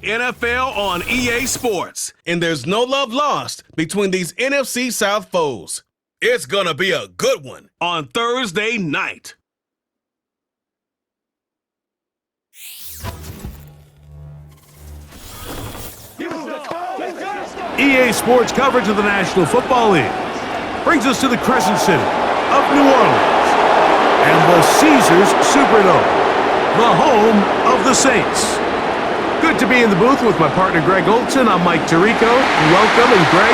NFL on EA Sports, and there's no love lost between these NFC South foes. It's gonna be a good one on Thursday night. EA Sports coverage of the National Football League brings us to the Crescent City of New Orleans and the Caesars Superdome, the home of the Saints. Good to be in the booth with my partner Greg Olson. I'm Mike Tirico. Welcome, and Greg,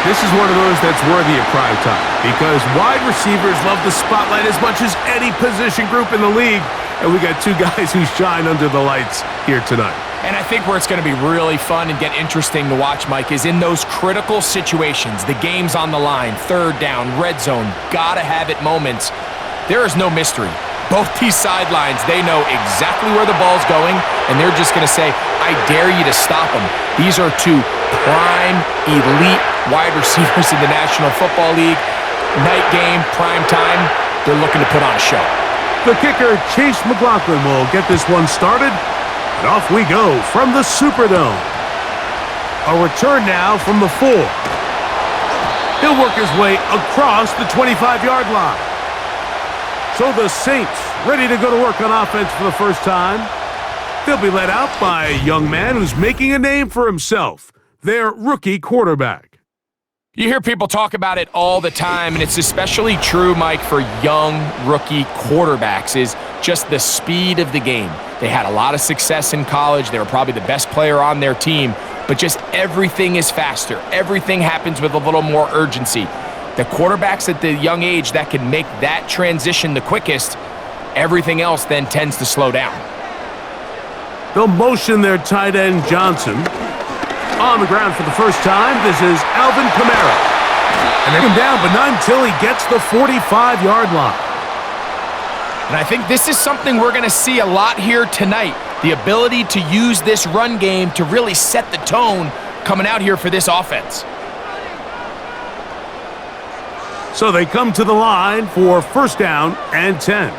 this is one of those that's worthy of prime time because wide receivers love the spotlight as much as any position group in the league, and we got two guys who shine under the lights here tonight. And I think where it's going to be really fun and get interesting to watch, Mike, is in those critical situations. The game's on the line, third down, red zone, gotta have it moments. There is no mystery. Both these sidelines, they know exactly where the ball's going, and they're just going to say, I dare you to stop them. These are two prime, elite wide receivers in the National Football League. Night game, prime time, they're looking to put on a show. The kicker, Chase McLaughlin, will get this one started. And off we go from the Superdome. A return now from the 4. He'll work his way across the 25-yard line. So the Saints ready to go to work on offense for the first time. They'll be led out by a young man who's making a name for himself, their rookie quarterback. You hear people talk about it all the time, and it's especially true, Mike, for young rookie quarterbacks, is just the speed of the game. They had a lot of success in college. They were probably the best player on their team, but just everything is faster. Everything happens with a little more urgency. The quarterbacks at the young age that can make that transition the quickest, everything else then tends to slow down. They'll motion their tight end, Johnson. On the ground for the first time, this is Alvin Kamara. And they come down, but not until he gets the 45-yard line. And I think this is something we're going to see a lot here tonight. The ability to use this run game to really set the tone coming out here for this offense. So they come to the line for first down and 10.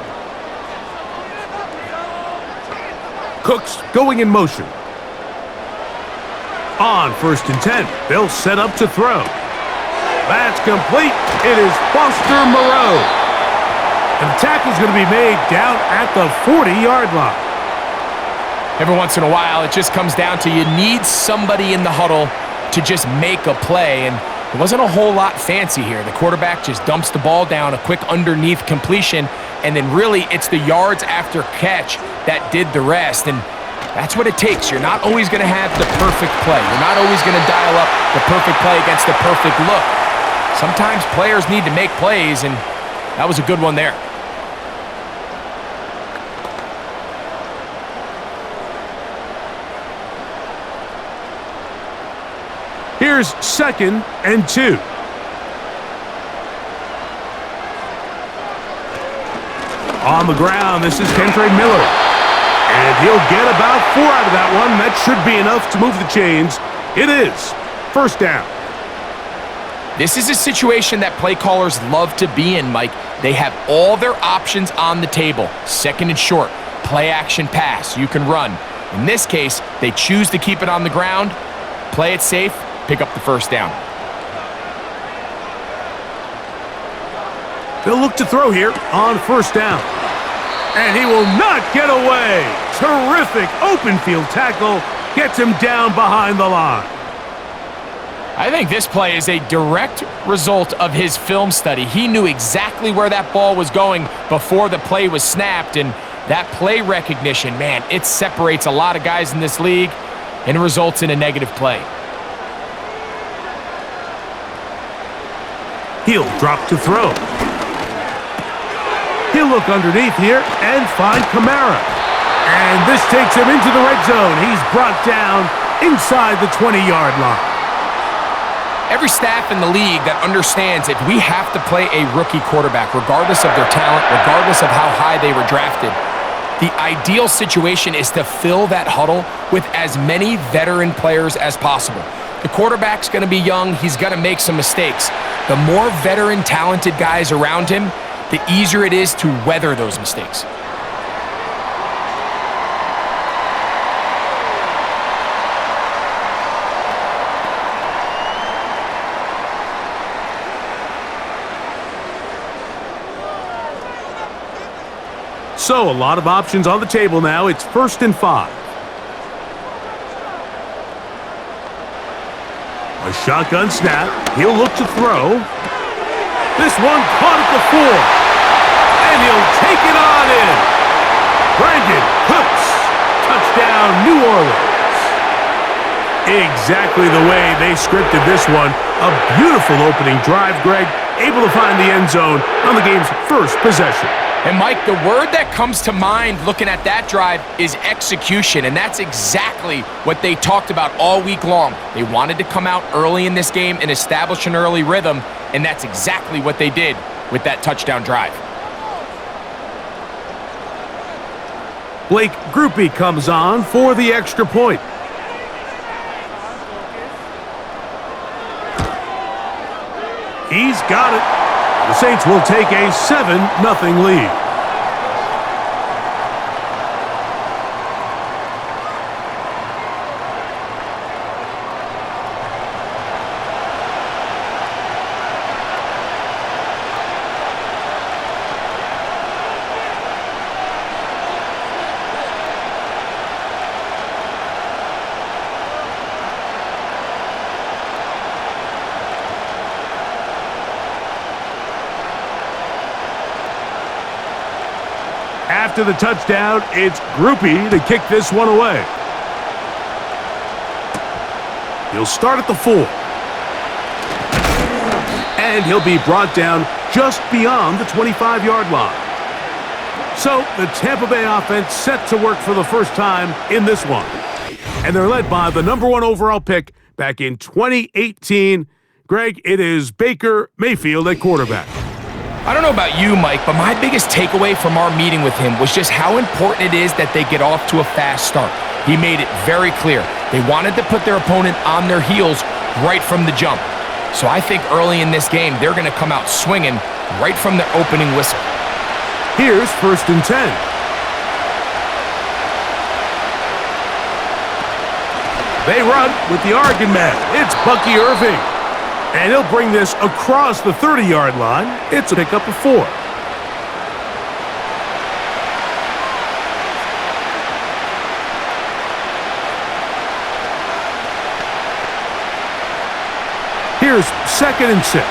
Cooks going in motion. On first and 10, they'll set up to throw. That's complete. It is Foster Moreau. And the tackle's going to be made down at the 40-yard line. Every once in a while, it just comes down to you need somebody in the huddle to just make a play, and it wasn't a whole lot fancy here. The quarterback just dumps the ball down, a quick underneath completion, and then really it's the yards after catch that did the rest, and that's what it takes. You're not always going to have the perfect play. You're not always going to dial up the perfect play against the perfect look. Sometimes players need to make plays, and that was a good one there. Here's second and 2. On the ground, this is Kentre Miller. And he'll get about 4 out of that one. That should be enough to move the chains. It is first down. This is a situation that play callers love to be in, Mike. They have all their options on the table. Second and short, play action pass. You can run. In this case, they choose to keep it on the ground, play it safe, pick up the first down. They'll look to throw here on first down. And he will not get away. Terrific open field tackle. Gets him down behind the line. I think this play is a direct result of his film study. He knew exactly where that ball was going before the play was snapped, and that play recognition, man, it separates a lot of guys in this league and results in a negative play. He'll drop to throw. He'll look underneath here and find Kamara. And this takes him into the red zone. He's brought down inside the 20-yard line. Every staff in the league that understands if we have to play a rookie quarterback, regardless of their talent, regardless of how high they were drafted, the ideal situation is to fill that huddle with as many veteran players as possible. The quarterback's going to be young. He's going to make some mistakes. The more veteran, talented guys around him, the easier it is to weather those mistakes. So, a lot of options on the table now. It's 1st and 5. A shotgun snap. He'll look to throw. This one caught at the 4. And he'll take it on in. Brandon Cooks. Touchdown, New Orleans. Exactly the way they scripted this one. A beautiful opening drive, Greg. Able to find the end zone on the game's first possession. And Mike, the word that comes to mind looking at that drive is execution, and that's exactly what they talked about all week long. They wanted to come out early in this game and establish an early rhythm, and that's exactly what they did with that touchdown drive. Blake Grupe comes on for the extra point. He's got it. The Saints will take a 7-0 lead. After the touchdown, it's Grupe to kick this one away. He'll start at the 4. And he'll be brought down just beyond the 25-yard line. So the Tampa Bay offense set to work for the first time in this one. And they're led by the #1 overall pick back in 2018. Greg, it is Baker Mayfield at quarterback. I don't know about you, Mike, but my biggest takeaway from our meeting with him was just how important it is that they get off to a fast start. He made it very clear. They wanted to put their opponent on their heels right from the jump. So I think early in this game, they're going to come out swinging right from their opening whistle. Here's 1st and 10. They run with the Oregon man. It's Bucky Irving. And he'll bring this across the 30-yard line. It's a pickup of 4. Here's 2nd and 6.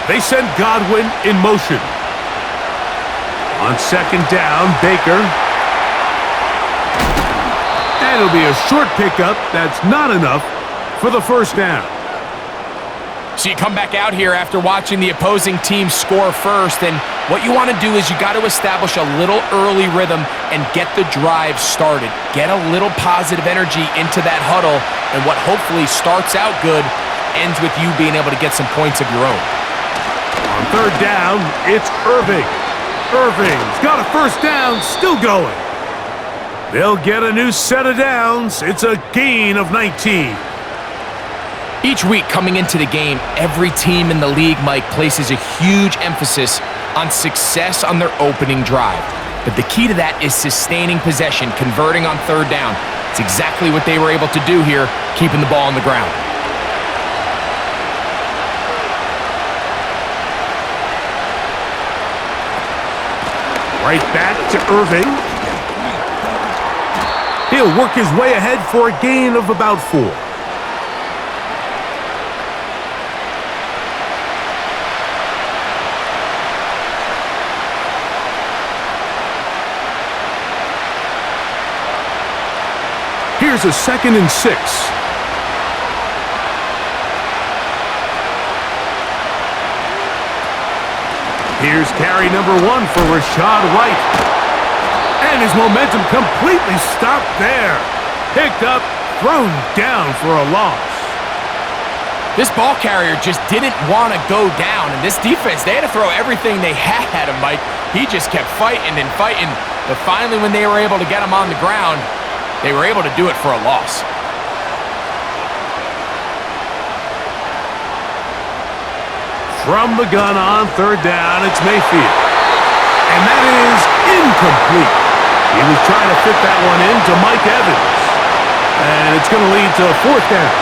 They send Godwin in motion. On 2nd down, Baker. And it'll be a short pickup. That's not enough for the 1st down. So you come back out here after watching the opposing team score first, and what you want to do is you got to establish a little early rhythm and get the drive started. Get a little positive energy into that huddle, and what hopefully starts out good ends with you being able to get some points of your own. On 3rd down, it's Irving. Irving's got a 1st down, still going. They'll get a new set of downs. It's a gain of 19. Each week coming into the game, every team in the league, Mike, places a huge emphasis on success on their opening drive. But the key to that is sustaining possession, converting on 3rd down. It's exactly what they were able to do here, keeping the ball on the ground. Right back to Irving. He'll work his way ahead for a gain of about 4. Here's a 2nd and 6. Here's carry #1 for Rashad White. And his momentum completely stopped there. Picked up, thrown down for a loss. This ball carrier just didn't want to go down, and this defense, they had to throw everything they had at him, Mike. He just kept fighting and fighting, but finally when they were able to get him on the ground, they were able to do it for a loss. From the gun on 3rd down, it's Mayfield. And that is incomplete. He was trying to fit that one into Mike Evans. And it's going to lead to 4th down.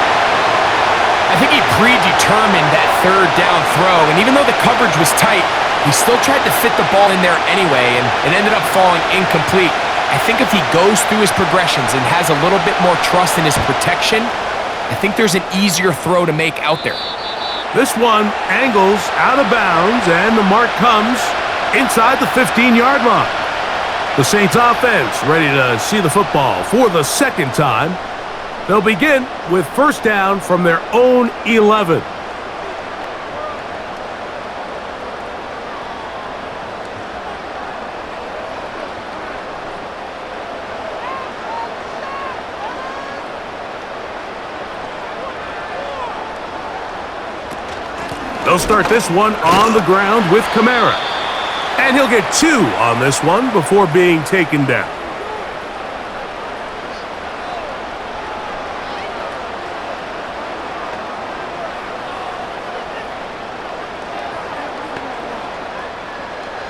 I think he predetermined that third down throw, and even though the coverage was tight, he still tried to fit the ball in there anyway, and it ended up falling incomplete. I think if he goes through his progressions and has a little bit more trust in his protection, I think there's an easier throw to make out there. This one angles out of bounds, and the mark comes inside the 15-yard line. The Saints offense ready to see the football for the second time. They'll begin with first down from their own 11. They'll start this one on the ground with Kamara. And he'll get 2 on this one before being taken down.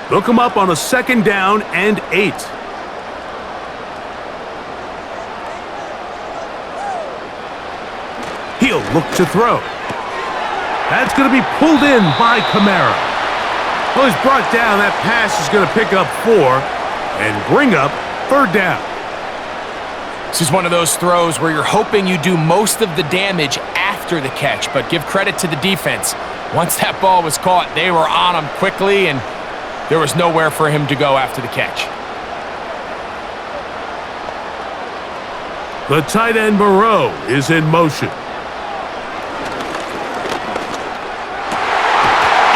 They'll come up on a second down and 8. He'll look to throw. That's going to be pulled in by Kamara. Well, he's brought down. That pass is going to pick up 4 and bring up third down. This is one of those throws where you're hoping you do most of the damage after the catch, but give credit to the defense. Once that ball was caught, they were on him quickly, and there was nowhere for him to go after the catch. The tight end Moreau is in motion.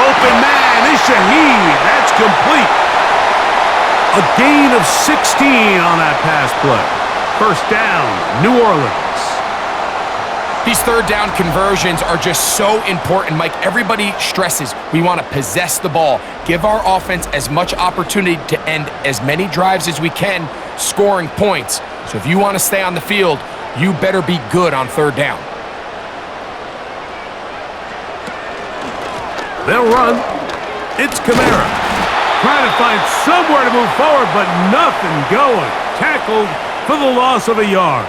Open man is Shaheed. That's complete. A gain of 16 on that pass play. First down, New Orleans. These third down conversions are just so important, Mike. Everybody stresses we want to possess the ball, give our offense as much opportunity to end as many drives as we can, scoring points. So if you want to stay on the field, you better be good on third down. They'll run. It's Kamara. Trying to find somewhere to move forward, but nothing going. Tackled for the loss of a yard.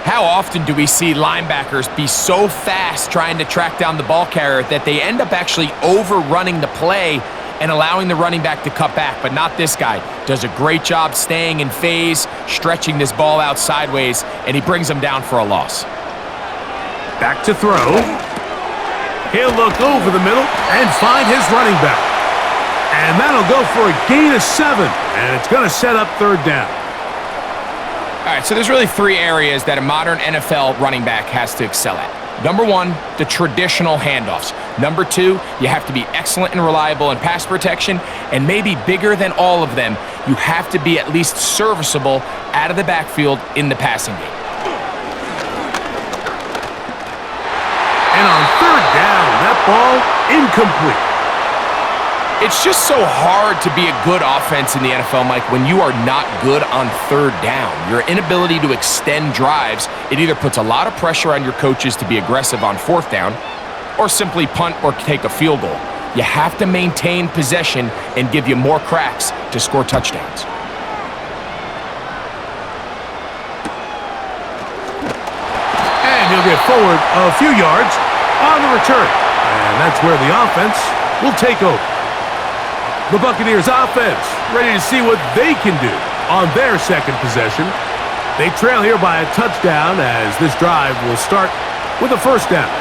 How often do we see linebackers be so fast trying to track down the ball carrier that they end up actually overrunning the play and allowing the running back to cut back? But not this guy. Does a great job staying in phase, stretching this ball out sideways, and he brings him down for a loss. Back to throw. He'll look over the middle and find his running back. And that'll go for a gain of 7, and it's going to set up third down. All right, so there's really 3 areas that a modern NFL running back has to excel at. Number 1, the traditional handoffs. Number 2, you have to be excellent and reliable in pass protection, and maybe bigger than all of them, you have to be at least serviceable out of the backfield in the passing game. And on third down, that ball incomplete. It's just so hard to be a good offense in the NFL, Mike, when you are not good on third down. Your inability to extend drives, it either puts a lot of pressure on your coaches to be aggressive on fourth down or simply punt or take a field goal. You have to maintain possession and give you more cracks to score touchdowns. And he'll get forward a few yards on the return. And that's where the offense will take over. The Buccaneers offense ready to see what they can do on their second possession. They trail here by a touchdown as this drive will start with a first down.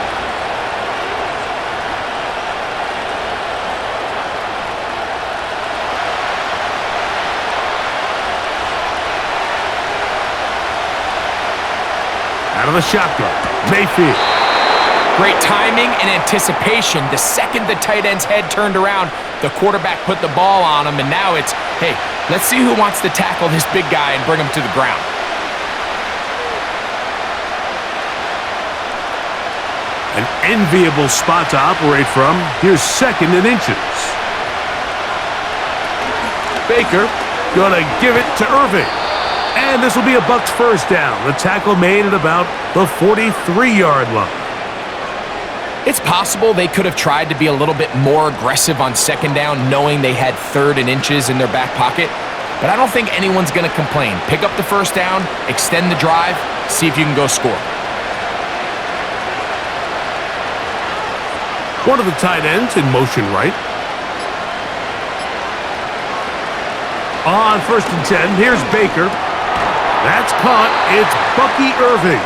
Out of the shotgun, Mayfield. Great timing and anticipation. The second the tight end's head turned around, the quarterback put the ball on him, and now it's, hey, let's see who wants to tackle this big guy and bring him to the ground. An enviable spot to operate from. Here's second and inches. Baker gonna give it to Irving. And this will be a Bucs first down. The tackle made at about the 43-yard line. It's possible they could have tried to be a little bit more aggressive on second down, knowing they had third and inches in their back pocket. But I don't think anyone's going to complain. Pick up the first down, extend the drive, see if you can go score. One of the tight ends in motion right. On 1st and 10, here's Baker. That's caught. It's Bucky Irving.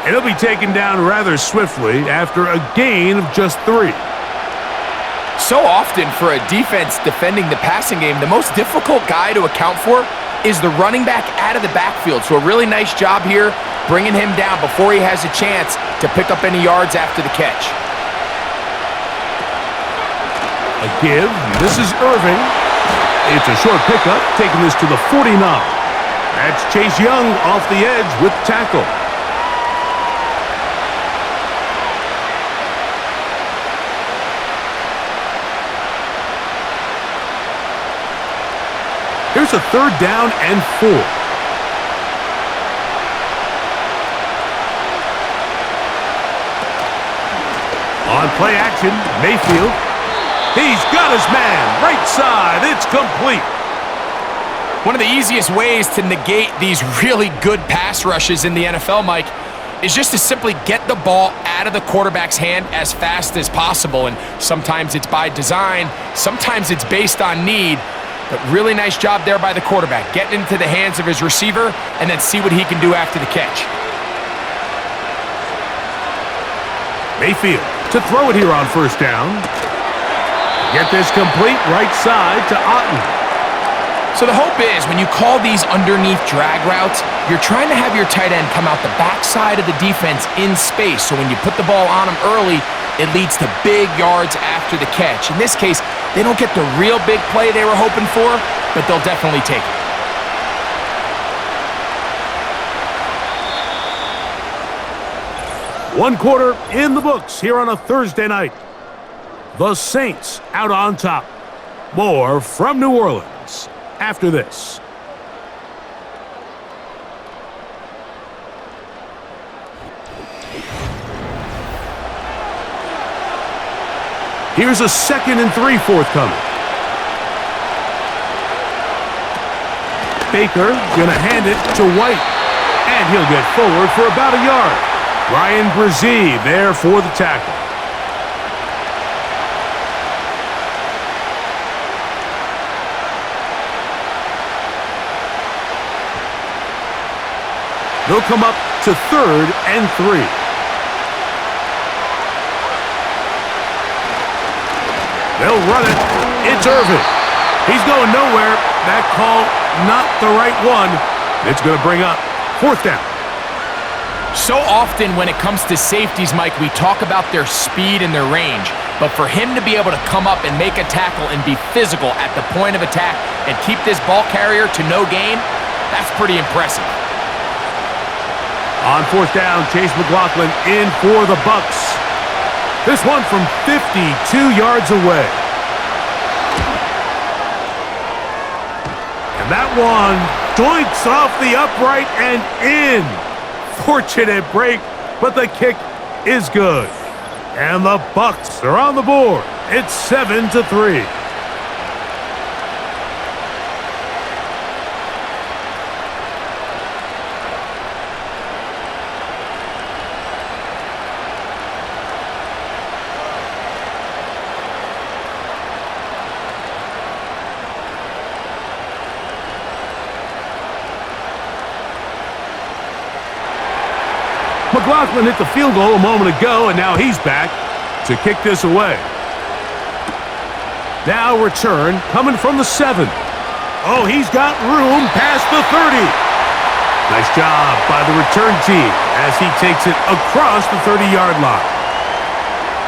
And he'll be taken down rather swiftly after a gain of just 3. So often for a defense defending the passing game, the most difficult guy to account for is the running back out of the backfield. So a really nice job here bringing him down before he has a chance to pick up any yards after the catch. A give. This is Irving. It's a short pickup, taking this to the 49. That's Chase Young off the edge with the tackle. Here's a 3rd down and 4. On play action, Mayfield. He's got his man, right side, it's complete. One of the easiest ways to negate these really good pass rushes in the NFL, Mike, is just to simply get the ball out of the quarterback's hand as fast as possible. And sometimes it's by design, sometimes it's based on need. But really nice job there by the quarterback, getting into the hands of his receiver and then see what he can do after the catch. Mayfield to throw it here on 1st down. Get this complete right side to Otten. So the hope is when you call these underneath drag routes, you're trying to have your tight end come out the backside of the defense in space. So when you put the ball on him early, it leads to big yards after the catch. In this case, they don't get the real big play they were hoping for, but they'll definitely take it. One quarter in the books here on a Thursday night. The Saints out on top. More from New Orleans after this. Here's a 2nd and 3 forthcoming. Baker gonna hand it to White. And he'll get forward for about a yard. Ryan Brzee there for the tackle. They'll come up to 3rd and 3. They'll run it. It's Irving. He's going nowhere. That call, not the right one. It's going to bring up 4th down. So often when it comes to safeties, Mike, we talk about their speed and their range. But for him to be able to come up and make a tackle and be physical at the point of attack and keep this ball carrier to no gain, that's pretty impressive. On 4th down, Chase McLaughlin in for the Bucks. This one from 52 yards away. And that one doinks off the upright and in. Fortunate break, but the kick is good. And the Bucks are on the board. It's 7-3. McLaughlin hit the field goal a moment ago, and now he's back to kick this away. Now return coming from the 7. Oh, he's got room past the 30. Nice job by the return team as he takes it across the 30-yard line.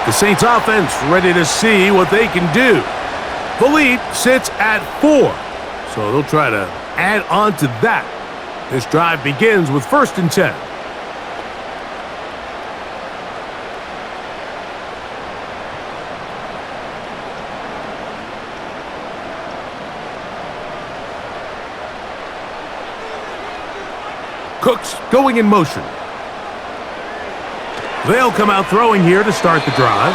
The Saints offense ready to see what they can do. The lead sits at 4, so they'll try to add on to that. This drive begins with 1st and 10. Cooks going in motion. They'll come out throwing here to start the drive.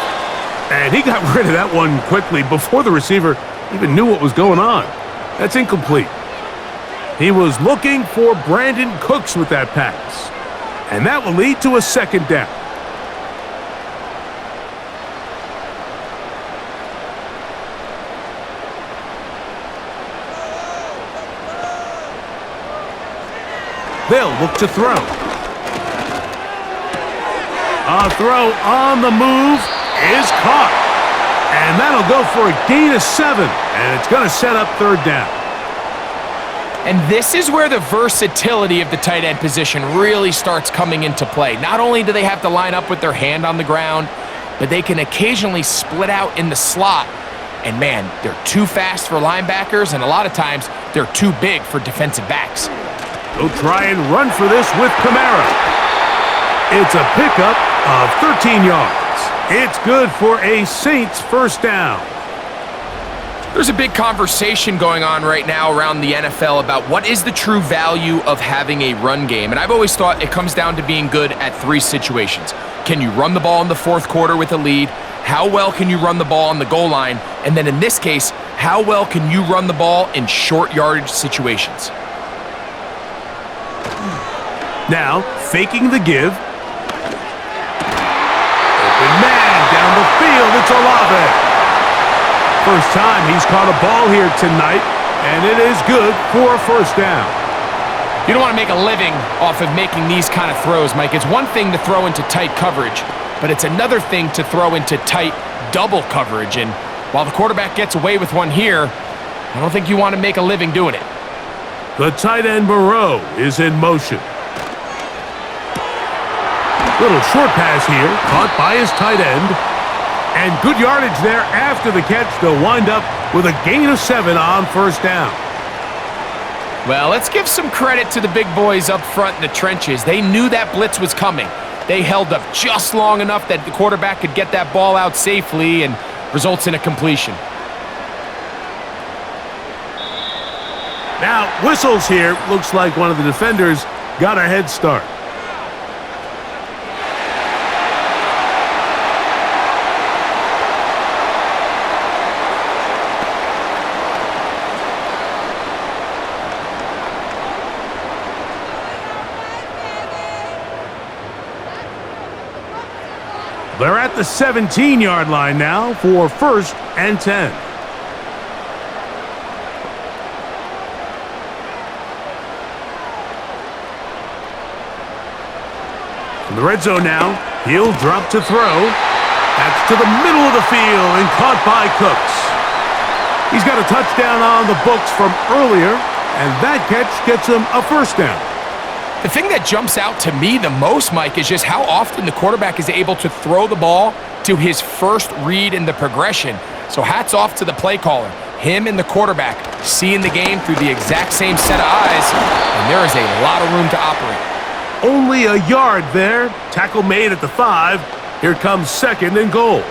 And he got rid of that one quickly before the receiver even knew what was going on. That's incomplete. He was looking for Brandon Cooks with that pass. And that will lead to a 2nd down. They'll look to throw. A throw on the move is caught. And that'll go for a gain of 7. And it's going to set up third down. And this is where the versatility of the tight end position really starts coming into play. Not only do they have to line up with their hand on the ground, but they can occasionally split out in the slot. And man, they're too fast for linebackers, and a lot of times they're too big for defensive backs. They'll try and run for this with Kamara. It's a pickup of 13 yards. It's good for a Saints first down. There's a big conversation going on right now around the NFL about what is the true value of having a run game. And I've always thought it comes down to being good at 3 situations. Can you run the ball in the fourth quarter with a lead? How well can you run the ball on the goal line? And then in this case, how well can you run the ball in short yardage situations? Now, faking the give. Open man down the field. It's Olave. First time he's caught a ball here tonight, and it is good for a first down. You don't want to make a living off of making these kind of throws, Mike. It's one thing to throw into tight coverage, but it's another thing to throw into tight double coverage. And while the quarterback gets away with one here, I don't think you want to make a living doing it. The tight end Moreau is in motion. Little short pass here, caught by his tight end. And good yardage there after the catch. They'll wind up with a gain of 7 on first down. Well, let's give some credit to the big boys up front in the trenches. They knew that blitz was coming. They held up just long enough that the quarterback could get that ball out safely and results in a completion. Now, whistles here. Looks like one of the defenders got a head start. They're at the 17-yard line now for 1st and 10. In the red zone now, he'll drop to throw. That's to the middle of the field and caught by Cooks. He's got a touchdown on the books from earlier, and that catch gets him a first down. The thing that jumps out to me the most, Mike, is just how often the quarterback is able to throw the ball to his first read in the progression. So hats off to the play caller. Him and the quarterback seeing the game through the exact same set of eyes, and there is a lot of room to operate. Only a yard there. Tackle made at the 5. Here comes 2nd and goal.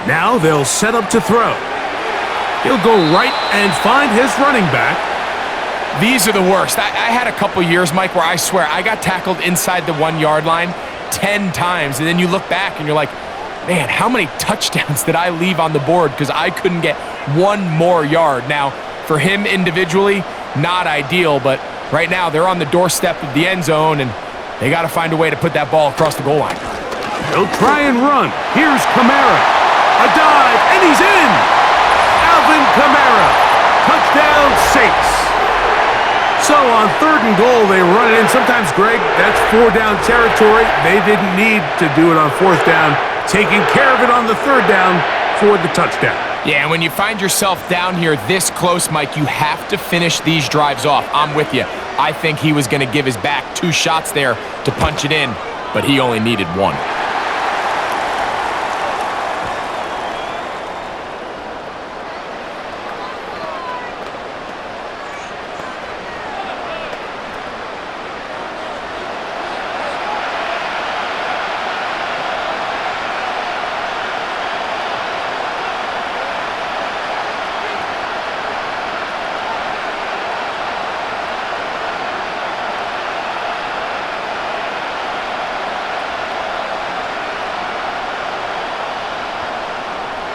Now they'll set up to throw. He'll go right and find his running back. These are the worst. I had a couple years, Mike, where I swear I got tackled inside the 1-yard line 10 times, and then you look back and you're like, man, how many touchdowns did I leave on the board because I couldn't get one more yard? Now, for him individually, not ideal, but right now they're on the doorstep of the end zone, and they got to find a way to put that ball across the goal line. He'll try and run. Here's Kamara. A dive, and he's in! Alvin Kamara. Touchdown, Saints. So on 3rd and goal, they run it in. Sometimes, Greg, that's 4-down territory. They didn't need to do it on 4th down. Taking care of it on the 3rd down for the touchdown. Yeah, and when you find yourself down here this close, Mike, you have to finish these drives off. I'm with you. I think he was going to give his back 2 shots there to punch it in, but he only needed 1.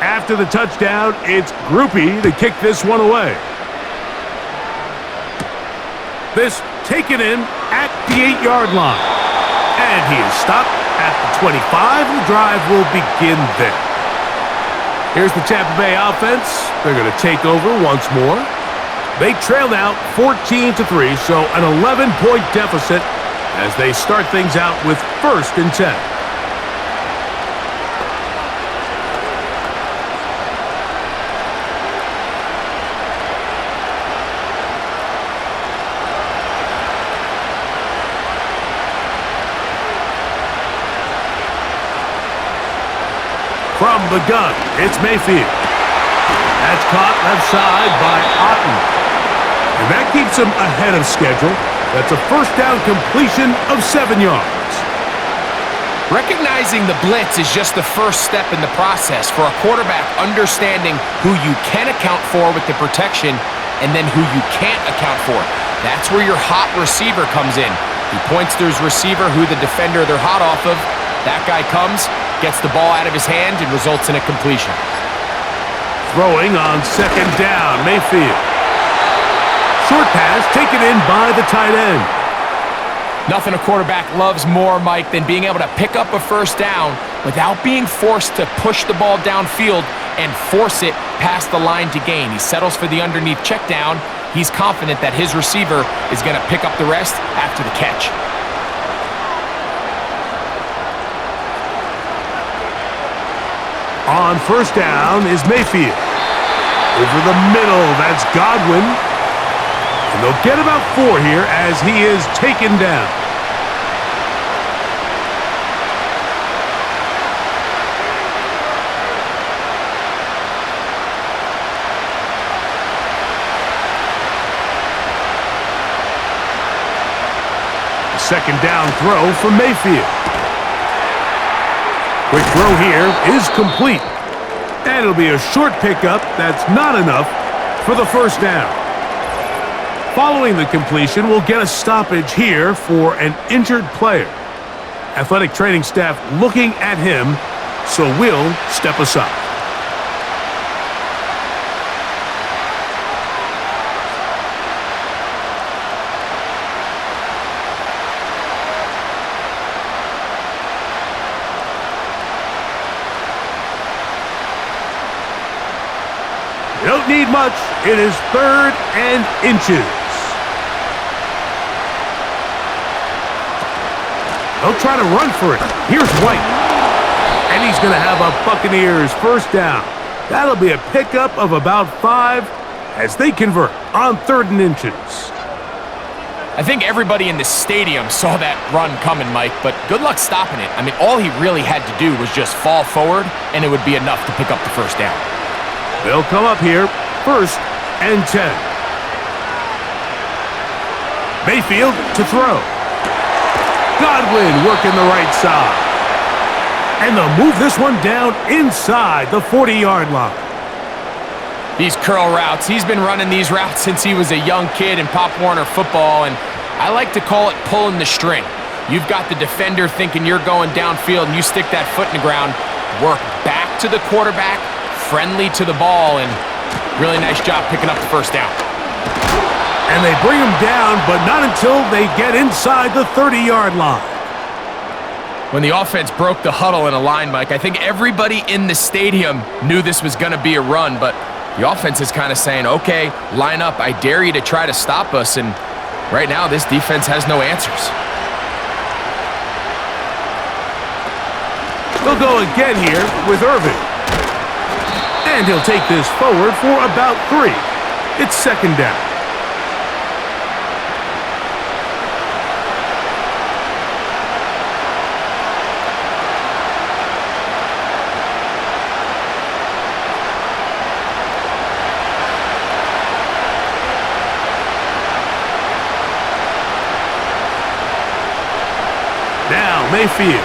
After the touchdown, it's Groupie to kick this one away. This taken in at the 8-yard line. And he is stopped at the 25, and the drive will begin there. Here's the Tampa Bay offense. They're going to take over once more. They trail now 14-3, so an 11-point deficit as they start things out with 1st and 10. From the gun, it's Mayfield. That's caught left side by Otten. And that keeps him ahead of schedule. That's a first down completion of 7 yards. Recognizing the blitz is just the first step in the process for a quarterback understanding who you can account for with the protection and then who you can't account for. That's where your hot receiver comes in. He points to his receiver who the defender they're hot off of. That guy comes, gets the ball out of his hand, and results in a completion. Throwing on 2nd down, Mayfield. Short pass taken in by the tight end. Nothing a quarterback loves more, Mike, than being able to pick up a first down without being forced to push the ball downfield and force it past the line to gain. He settles for the underneath check down. He's confident that his receiver is going to pick up the rest after the catch. On 1st down is Mayfield. Over the middle, that's Godwin. And they'll get about 4 here as he is taken down. A 2nd down throw for Mayfield. Quick throw here is complete. And it'll be a short pickup that's not enough for the first down. Following the completion, we'll get a stoppage here for an injured player. Athletic training staff looking at him, so we'll step aside. You don't need much. It is 3rd and inches. They'll try to run for it. Here's White. And he's going to have a Buccaneers first down. That'll be a pickup of about 5 as they convert on 3rd and inches. I think everybody in the stadium saw that run coming, Mike, but good luck stopping it. I mean, all he really had to do was just fall forward, and it would be enough to pick up the first down. They'll come up here, 1st and 10. Mayfield to throw. Godwin working the right side. And they'll move this one down inside the 40-yard line. These curl routes, he's been running these routes since he was a young kid in Pop Warner football, and I like to call it pulling the string. You've got the defender thinking you're going downfield, and you stick that foot in the ground, work back to the quarterback, friendly to the ball, and really nice job picking up the first down. And they bring him down, but not until they get inside the 30-yard line. When the offense broke the huddle in a line, Mike, I think everybody in the stadium knew this was going to be a run, but the offense is kind of saying, okay, line up, I dare you to try to stop us, and right now this defense has no answers. They'll go again here with Irvin. And he'll take this forward for about 3. It's 2nd down. Now Mayfield.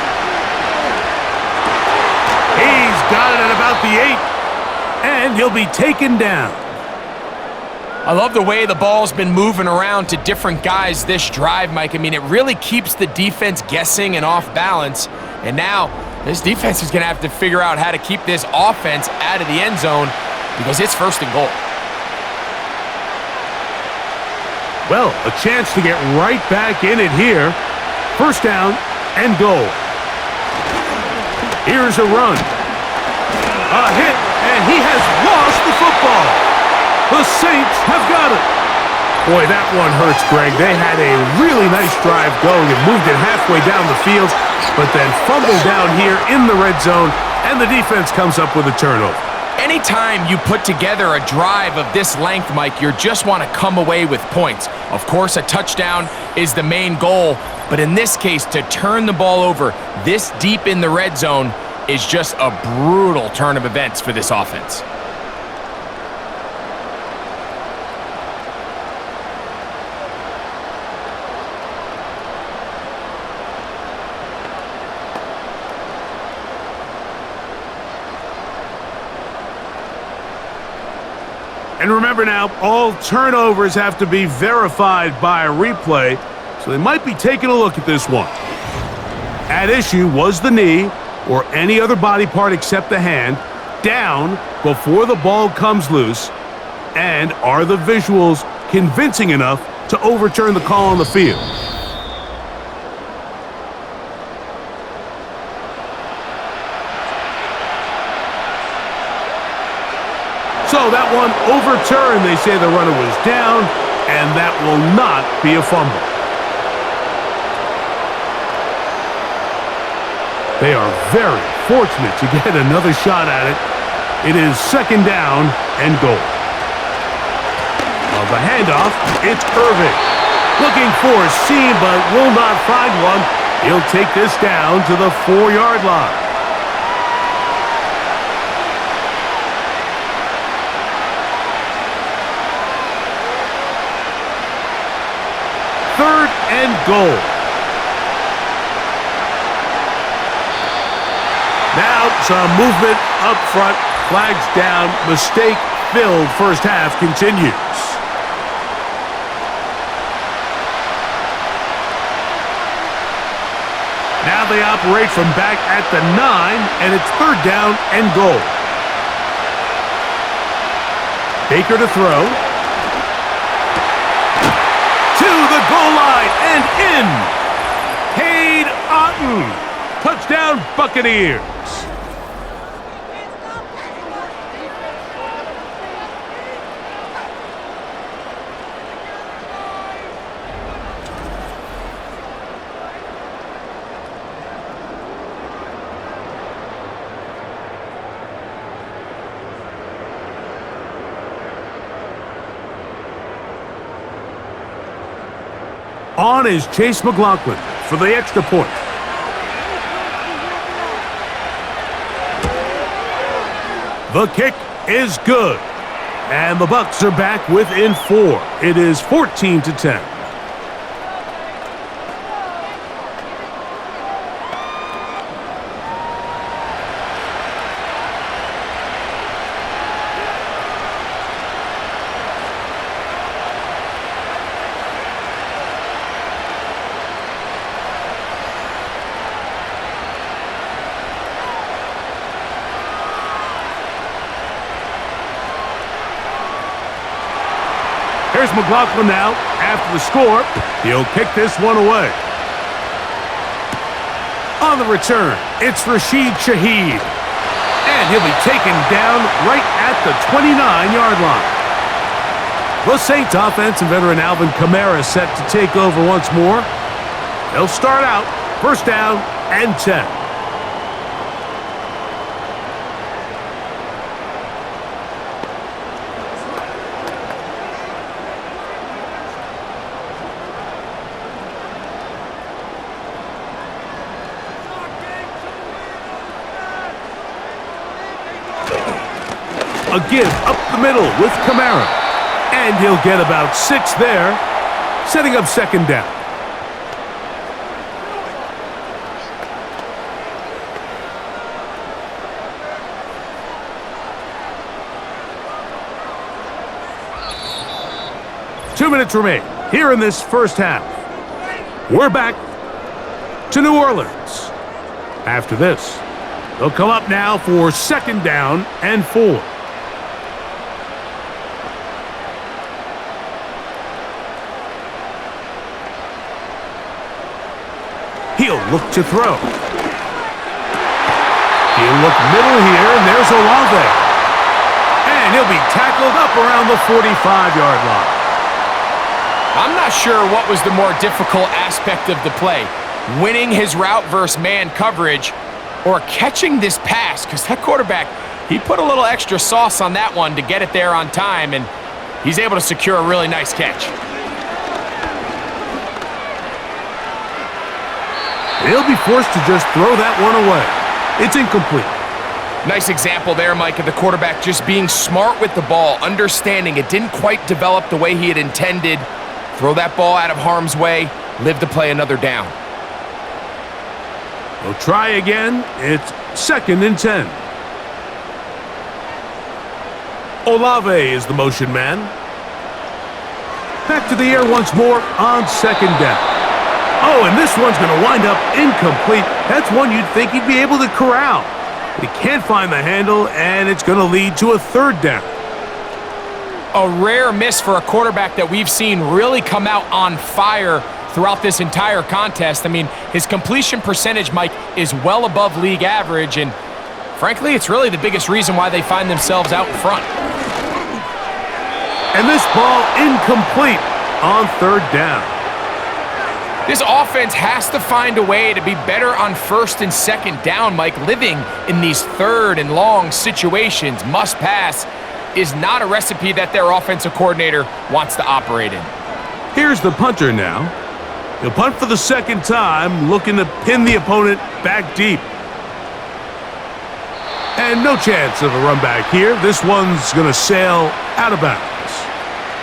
He's got it at about the 8. And he'll be taken down. I love the way the ball's been moving around to different guys this drive, Mike. I mean, it really keeps the defense guessing and off balance. And now this defense is going to have to figure out how to keep this offense out of the end zone because it's 1st and goal. Well, a chance to get right back in it here. First down and goal. Here's a run. A hit, and he has lost the football. The Saints have got it. Boy, that one hurts, Greg. They had a really nice drive going and moved it halfway down the field, but then fumbled down here in the red zone, and the defense comes up with a turnover. Anytime you put together a drive of this length, Mike, you just want to come away with points. Of course, a touchdown is the main goal, but in this case, to turn the ball over this deep in the red zone is just a brutal turn of events for this offense. And remember now, all turnovers have to be verified by a replay, so they might be taking a look at this one. At issue was the knee, or any other body part except the hand, down before the ball comes loose, and are the visuals convincing enough to overturn the call on the field? So that one overturned. They say the runner was down, and that will not be a fumble. They are very fortunate to get another shot at it. It is second down and goal. On the handoff, it's Irving. Looking for a seam, but will not find one. He'll take this down to the 4-yard line. Third and goal. Now some movement up front, flags down, mistake-filled first half continues. Now they operate from back at the 9, and it's third down and goal. Baker to throw. To the goal line and in. Cade Otton. Touchdown, Buccaneers. On is Chase McLaughlin for the extra point. The kick is good. And the Bucs are back within 4. It is 14-10. Here's McLaughlin now. After the score, he'll kick this one away. On the return, it's Rashid Shaheed. And he'll be taken down right at the 29-yard line. The Saints offense and veteran Alvin Kamara set to take over once more. They'll start out first down and 10. A give up the middle with Kamara. And he'll get about 6 there, setting up second down. Two minutes remain here in this first half. We're back to New Orleans. After this, they'll come up now for second down and 4. He'll look to throw. He'll look middle here, and there's Olave. And he'll be tackled up around the 45-yard line. I'm not sure what was the more difficult aspect of the play, winning his route versus man coverage or catching this pass, because that quarterback, he put a little extra sauce on that one to get it there on time, and he's able to secure a really nice catch. He'll be forced to just throw that one away. It's incomplete. Nice example there, Mike, of the quarterback just being smart with the ball, understanding it didn't quite develop the way he had intended. Throw that ball out of harm's way, live to play another down. We'll try again. It's 2nd and 10. Olave is the motion man. Back to the air once more on 2nd down. Oh, and this one's going to wind up incomplete. That's one you'd think he'd be able to corral. But he can't find the handle, and it's going to lead to a 3rd down. A rare miss for a quarterback that we've seen really come out on fire throughout this entire contest. I mean, his completion percentage, Mike, is well above league average, and frankly, it's really the biggest reason why they find themselves out in front. And this ball incomplete on 3rd down. This offense has to find a way to be better on 1st and 2nd down, Mike. Living in these 3rd and long situations, must pass, is not a recipe that their offensive coordinator wants to operate in. Here's the punter now. He'll punt for the 2nd time, looking to pin the opponent back deep. And no chance of a run back here. This one's going to sail out of bounds.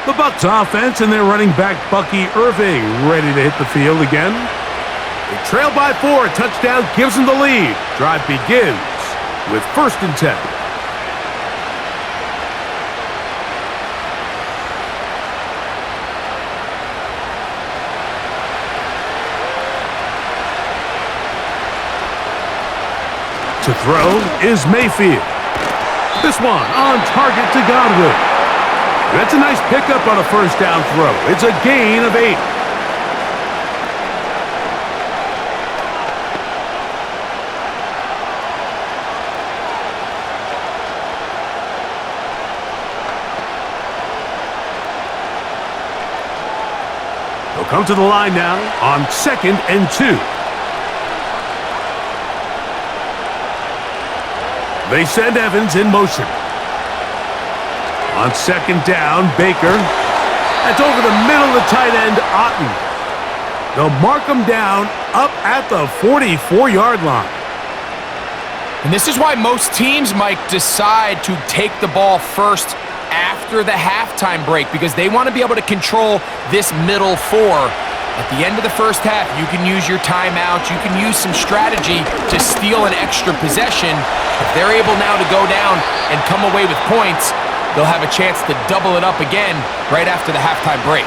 The Bucs offense and their running back Bucky Irving ready to hit the field again. They trail by 4. A touchdown gives them the lead. Drive begins with 1st and 10. To throw is Mayfield. This one on target to Godwin. That's a nice pickup on a 1st down throw. It's a gain of 8. They'll come to the line now on 2nd and 2. They send Evans in motion. On 2nd down, Baker. That's over the middle of the tight end, Otten. They'll mark him down up at the 44-yard line. And this is why most teams, Mike, decide to take the ball first after the halftime break, because they want to be able to control this middle 4. At the end of the 1st half, you can use your timeouts, you can use some strategy to steal an extra possession. If they're able now to go down and come away with points, they'll have a chance to double it up again right after the halftime break.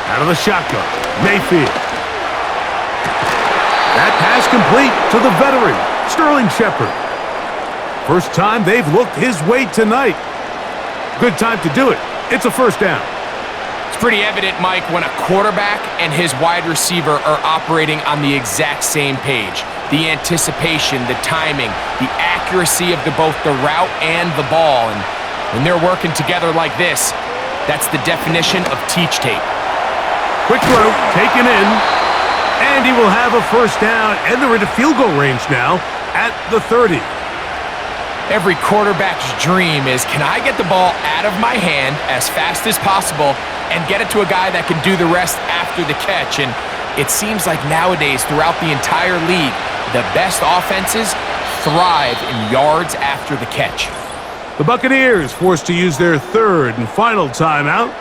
Out of the shotgun, Mayfield. That pass complete to the veteran, Sterling Shepard. First time they've looked his way tonight. Good time to do it. It's a 1st down. It's pretty evident, Mike, when a quarterback and his wide receiver are operating on the exact same page. The anticipation, the timing, the accuracy of both the route and the ball. And when they're working together like this, that's the definition of teach tape. Quick throw, taken in. And he will have a 1st down, and they're into field goal range now at the 30. Every quarterback's dream is, can I get the ball out of my hand as fast as possible and get it to a guy that can do the rest after the catch? And it seems like nowadays, throughout the entire league, the best offenses thrive in yards after the catch. The Buccaneers forced to use their 3rd and final timeout.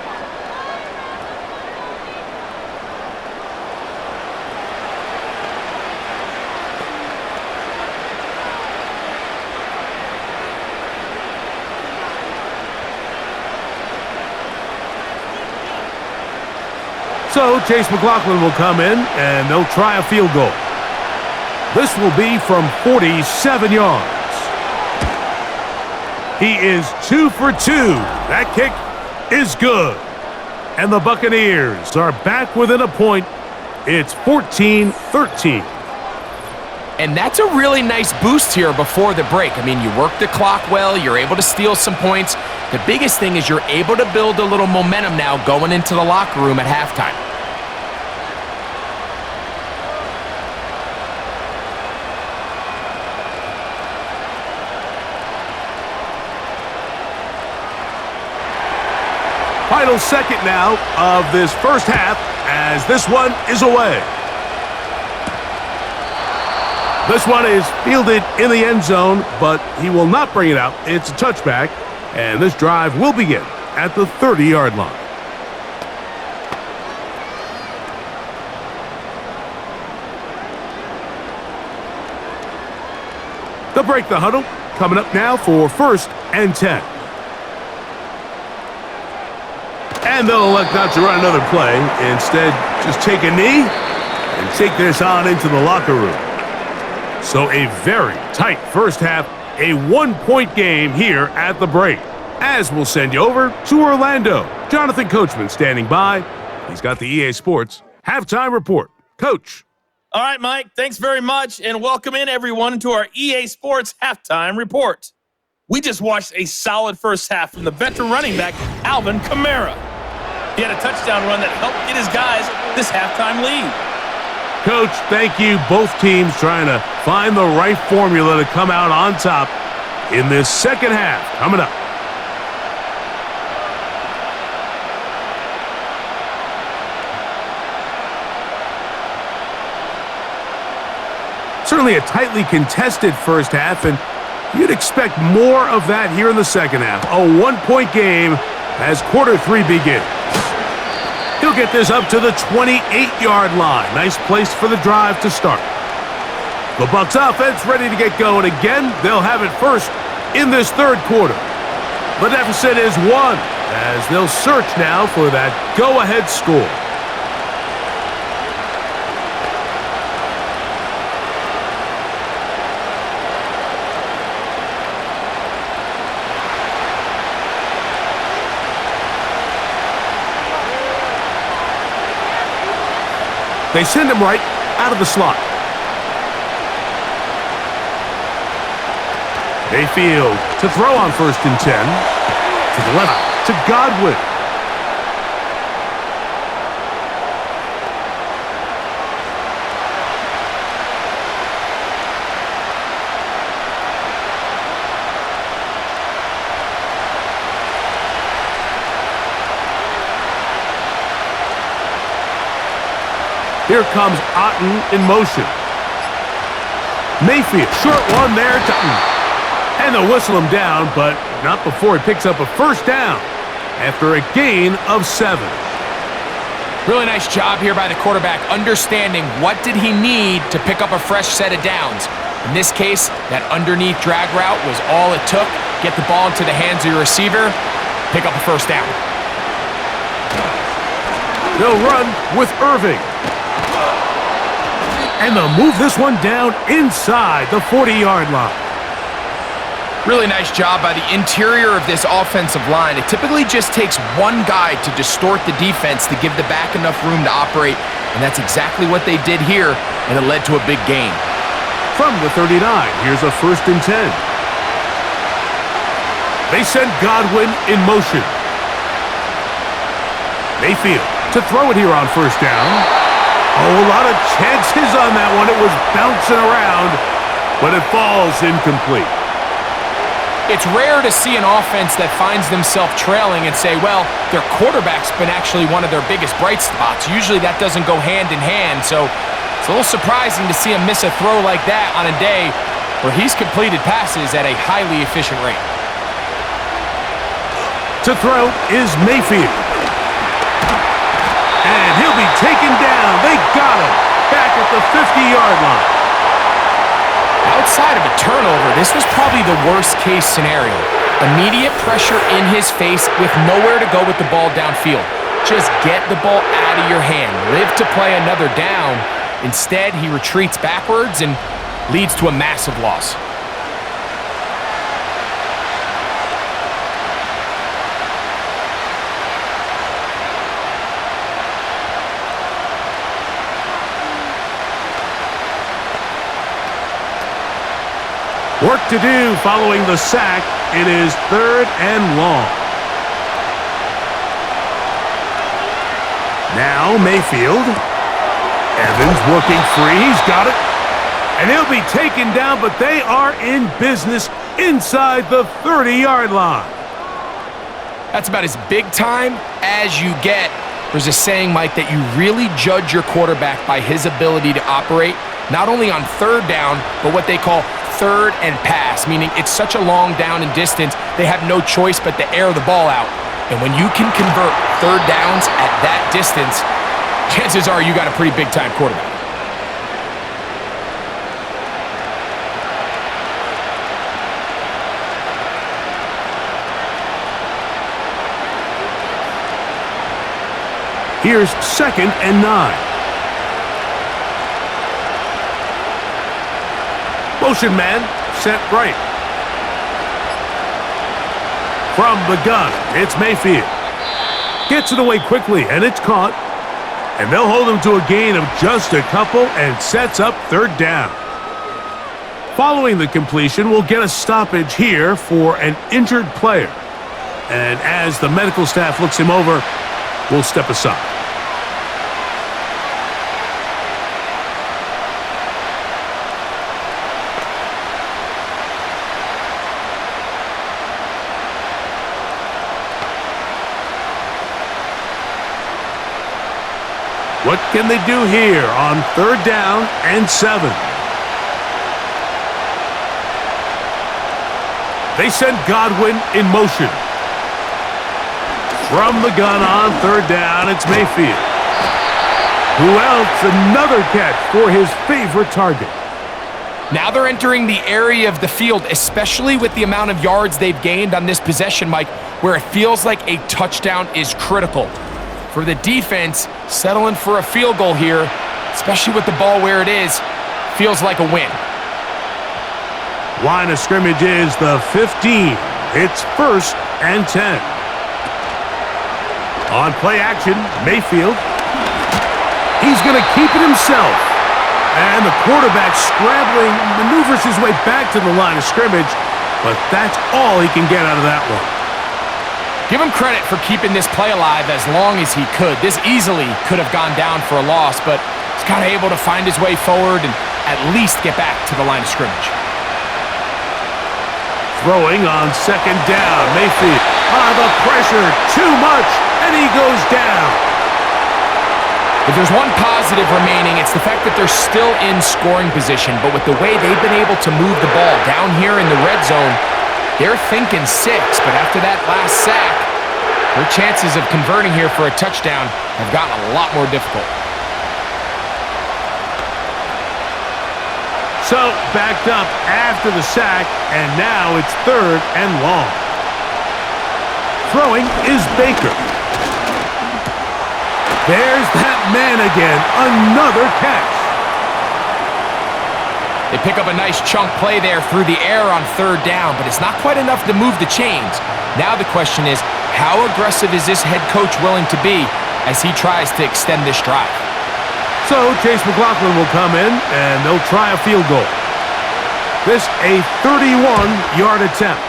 So Chase McLaughlin will come in, and they'll try a field goal. This will be from 47 yards. He is 2 for 2. That kick is good. And the Buccaneers are back within a point. It's 14-13. And that's a really nice boost here before the break. I mean, you work the clock well, you're able to steal some points. The biggest thing is you're able to build a little momentum now going into the locker room at halftime. Final second now of this first half as this one is away. This one is fielded in the end zone, but he will not bring it out. It's a touchback, and this drive will begin at the 30-yard line. They'll break the huddle. Coming up now for 1st and 10. And they'll elect not to run another play. Instead, just take a knee and take this on into the locker room. So a very tight first half, a 1-point game here at the break. As we'll send you over to Orlando. Jonathan Coachman standing by. He's got the EA Sports halftime report. Coach. All right, Mike, thanks very much, and welcome in everyone to our EA Sports halftime report. We just watched a solid first half from the veteran running back, Alvin Kamara. He had a touchdown run that helped get his guys this halftime lead. Coach, thank you. Both teams trying to find the right formula to come out on top in this second half. Coming up. Certainly a tightly contested first half, and you'd expect more of that here in the second half. A 1-point game as quarter 3 begins. He'll get this up to the 28-yard line. Nice place for the drive to start. The Bucs offense ready to get going again. They'll have it first in this third quarter. The deficit is 1 as they'll search now for that go-ahead score. They send him right out of the slot. Mayfield to throw on 1st and 10. To the left, to Godwin. Here comes Otten in motion. Mayfield, short one there to and they'll whistle him down, but not before he picks up a first down after a gain of 7. Really nice job here by the quarterback, understanding what did he need to pick up a fresh set of downs. In this case, that underneath drag route was all it took. Get the ball into the hands of your receiver, pick up a first down. They'll run with Irving. And they'll move this one down inside the 40-yard line. Really nice job by the interior of this offensive line. It typically just takes one guy to distort the defense to give the back enough room to operate, and that's exactly what they did here, and it led to a big gain. From the 39, here's a 1st and 10. They send Godwin in motion. Mayfield to throw it here on 1st down. Oh, a lot of chances on that one. It was bouncing around, but it falls incomplete. It's rare to see an offense that finds themselves trailing and say, well, their quarterback's been actually one of their biggest bright spots. Usually that doesn't go hand in hand, so it's a little surprising to see him miss a throw like that on a day where he's completed passes at a highly efficient rate. To throw is Mayfield. And he'll be taken down. They got him back at the 50-yard line. Outside of a turnover, this was probably the worst-case scenario. Immediate pressure in his face with nowhere to go with the ball downfield. just get the ball out of your hand. Live to play another down. Instead, he retreats backwards and leads to a massive loss. Work to do following the sack. It is 3rd and long. Now Mayfield. Evans working free. He's got it. And he'll be taken down, but they are in business inside the 30-yard line. That's about as big time as you get. There's a saying, Mike, that you really judge your quarterback by his ability to operate, not only on 3rd down, but what they call 3rd and pass, meaning it's such a long down and distance, they have no choice but to air the ball out. And when you can convert 3rd downs at that distance, chances are you got a pretty big-time quarterback. Here's 2nd and 9. Motion man, set right. From the gun, it's Mayfield. Gets it away quickly, and it's caught. And they'll hold him to a gain of just a couple and sets up 3rd down. Following the completion, we'll get a stoppage here for an injured player. And as the medical staff looks him over, we'll step aside. What can they do here on 3rd down and 7? They send Godwin in motion. From the gun on 3rd down, it's Mayfield. Who else? Another catch for his favorite target. Now they're entering the area of the field, especially with the amount of yards they've gained on this possession, Mike, where it feels like a touchdown is critical. For the defense, settling for a field goal here, especially with the ball where it is, feels like a win. Line of scrimmage is the 15. It's 1st and 10. On play action, Mayfield. He's going to keep it himself. And the quarterback scrambling, maneuvers his way back to the line of scrimmage, but that's all he can get out of that one. Give him credit for keeping this play alive as long as he could. This easily could have gone down for a loss, but he's kind of able to find his way forward and at least get back to the line of scrimmage. Throwing on 2nd down, Mayfield. The pressure, too much, and he goes down. If there's one positive remaining, it's the fact that they're still in scoring position, but with the way they've been able to move the ball down here in the red zone, they're thinking 6, but after that last sack, their chances of converting here for a touchdown have gotten a lot more difficult. So, backed up after the sack, and now it's 3rd and long. Throwing is Baker. There's that man again, another catch. They pick up a nice chunk play there through the air on 3rd down, but it's not quite enough to move the chains. Now the question is, how aggressive is this head coach willing to be as he tries to extend this drive? So Chase McLaughlin will come in, and they'll try a field goal. This a 31-yard attempt.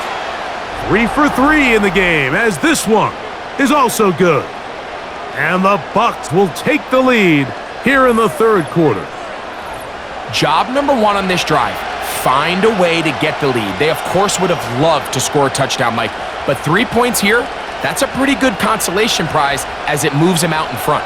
3 for 3 in the game, as this one is also good. And the Bucs will take the lead here in the 3rd quarter. Job number 1 on this drive, find a way to get the lead. They, of course, would have loved to score a touchdown, Mike, but 3 points here, that's a pretty good consolation prize as it moves them out in front.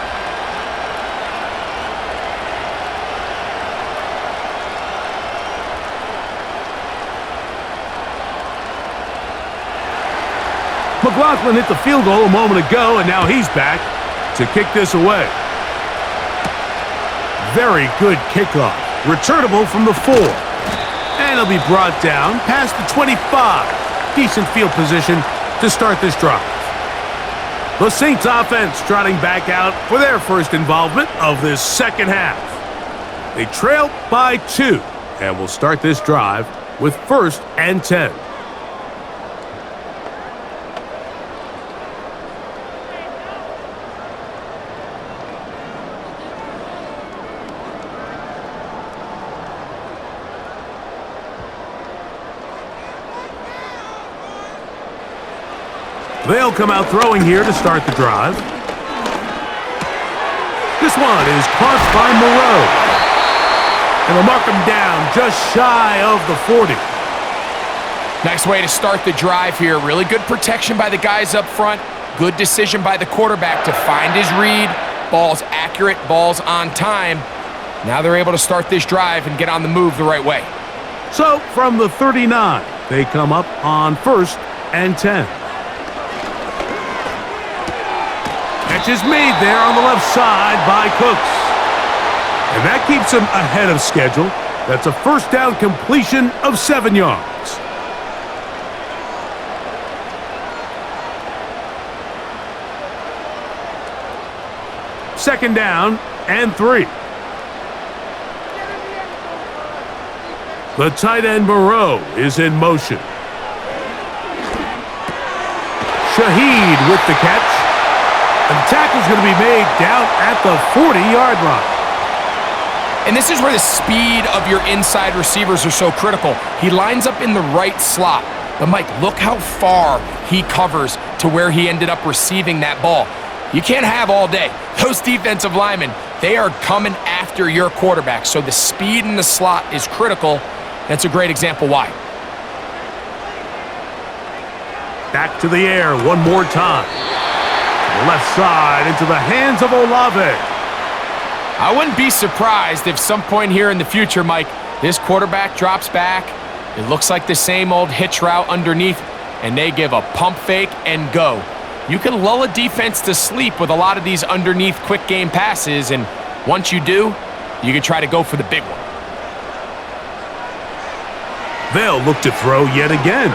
McLaughlin hit the field goal a moment ago, and now he's back to kick this away. Very good kickoff. Returnable from the 4. And he'll be brought down past the 25. Decent field position to start this drive. The Saints offense trotting back out for their first involvement of this second half. They trail by 2 and will start this drive with 1st and 10. They'll come out throwing here to start the drive. This one is caught by Moreau. And they'll mark him down just shy of the 40. Nice way to start the drive here. Really good protection by the guys up front. Good decision by the quarterback to find his read. Ball's accurate, ball's on time. Now they're able to start this drive and get on the move the right way. So from the 39, they come up on 1st and 10. Catch is made there on the left side by Cooks. And that keeps him ahead of schedule. That's a first down completion of 7 yards. Second down and 3. The tight end Moreau is in motion. Shaheed with the catch. And the tackle's going to be made down at the 40-yard line. And this is where the speed of your inside receivers are so critical. He lines up in the right slot. But Mike, look how far he covers to where he ended up receiving that ball. You can't have all day. Those defensive linemen, they are coming after your quarterback. So the speed in the slot is critical. That's a great example why. Back to the air one more time. To the left side into the hands of Olave. I wouldn't be surprised if some point here in the future, Mike, this quarterback drops back. It looks like the same old hitch route underneath, and they give a pump fake and go. You can lull a defense to sleep with a lot of these underneath quick game passes, and once you do, you can try to go for the big one. They'll look to throw yet again.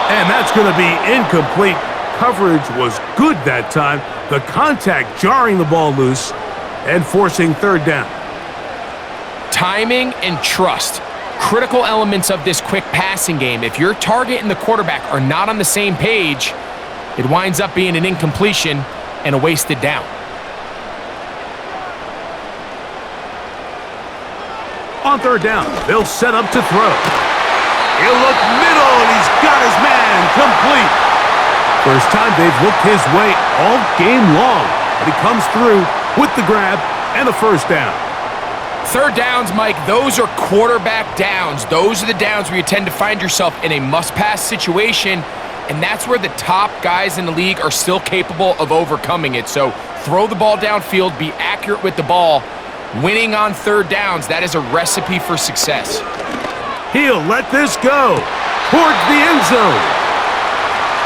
And that's going to be incomplete. Coverage was good that time. The contact jarring the ball loose and forcing 3rd down. Timing and trust, critical elements of this quick passing game. If your target and the quarterback are not on the same page, it winds up being an incompletion and a wasted down. On 3rd down, they'll set up to throw. He'll look middle, and he's got his man complete. First time they've looked his way all game long. But he comes through with the grab and a 1st down. 3rd downs, Mike, those are quarterback downs. Those are the downs where you tend to find yourself in a must-pass situation, and that's where the top guys in the league are still capable of overcoming it. So throw the ball downfield, be accurate with the ball. Winning on 3rd downs, that is a recipe for success. He'll let this go towards the end zone.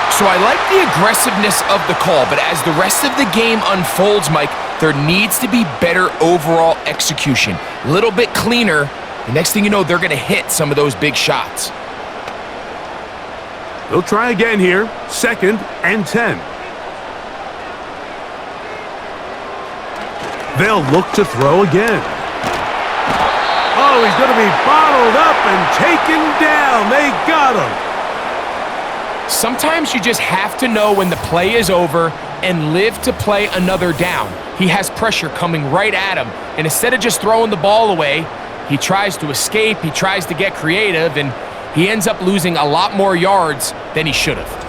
So I like the aggressiveness of the call, but as the rest of the game unfolds, Mike, there needs to be better overall execution. A little bit cleaner. The next thing you know, they're going to hit some of those big shots. They'll try again here. 2nd and 10. They'll look to throw again. Oh, he's going to be bottled up and taken down. They got him. Sometimes you just have to know when the play is over and live to play another down. He has pressure coming right at him, and instead of just throwing the ball away, he tries to escape, he tries to get creative, and he ends up losing a lot more yards than he should have.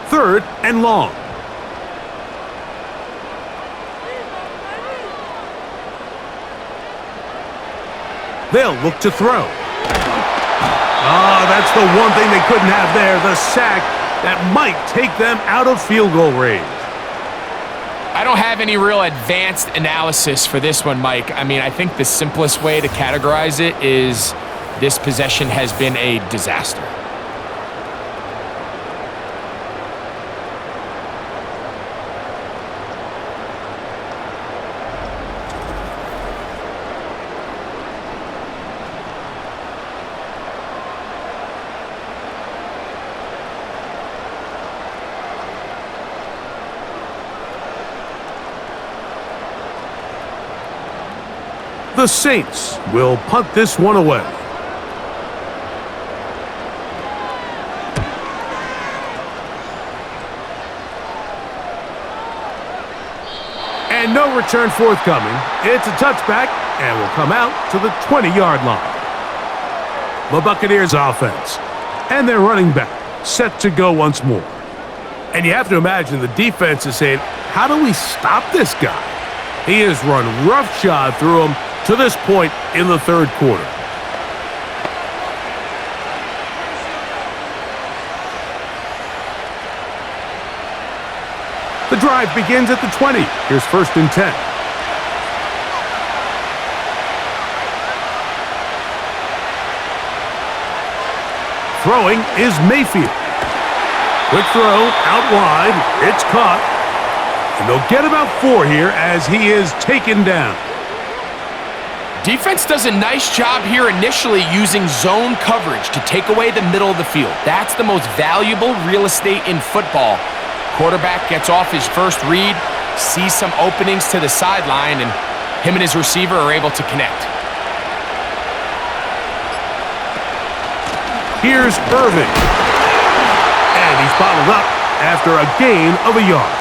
Third and long. They'll look to throw. That's the one thing they couldn't have there, the sack that might take them out of field goal range. I don't have any real advanced analysis for this one, Mike. I mean, I think the simplest way to categorize it is this possession has been a disaster. The Saints will punt this one away. And no return forthcoming. It's a touchback and will come out to the 20-yard line. The Buccaneers offense and their running back set to go once more. And you have to imagine the defense is saying, how do we stop this guy? He has run roughshod through him to this point in the third quarter. The drive begins at the 20. Here's 1st and 10. Throwing is Mayfield. Quick throw, out wide. It's caught. And they'll get about 4 here as he is taken down. Defense does a nice job here initially using zone coverage to take away the middle of the field. That's the most valuable real estate in football. Quarterback gets off his first read, sees some openings to the sideline, and him and his receiver are able to connect. Here's Irving. And he's bottled up after a gain of a yard.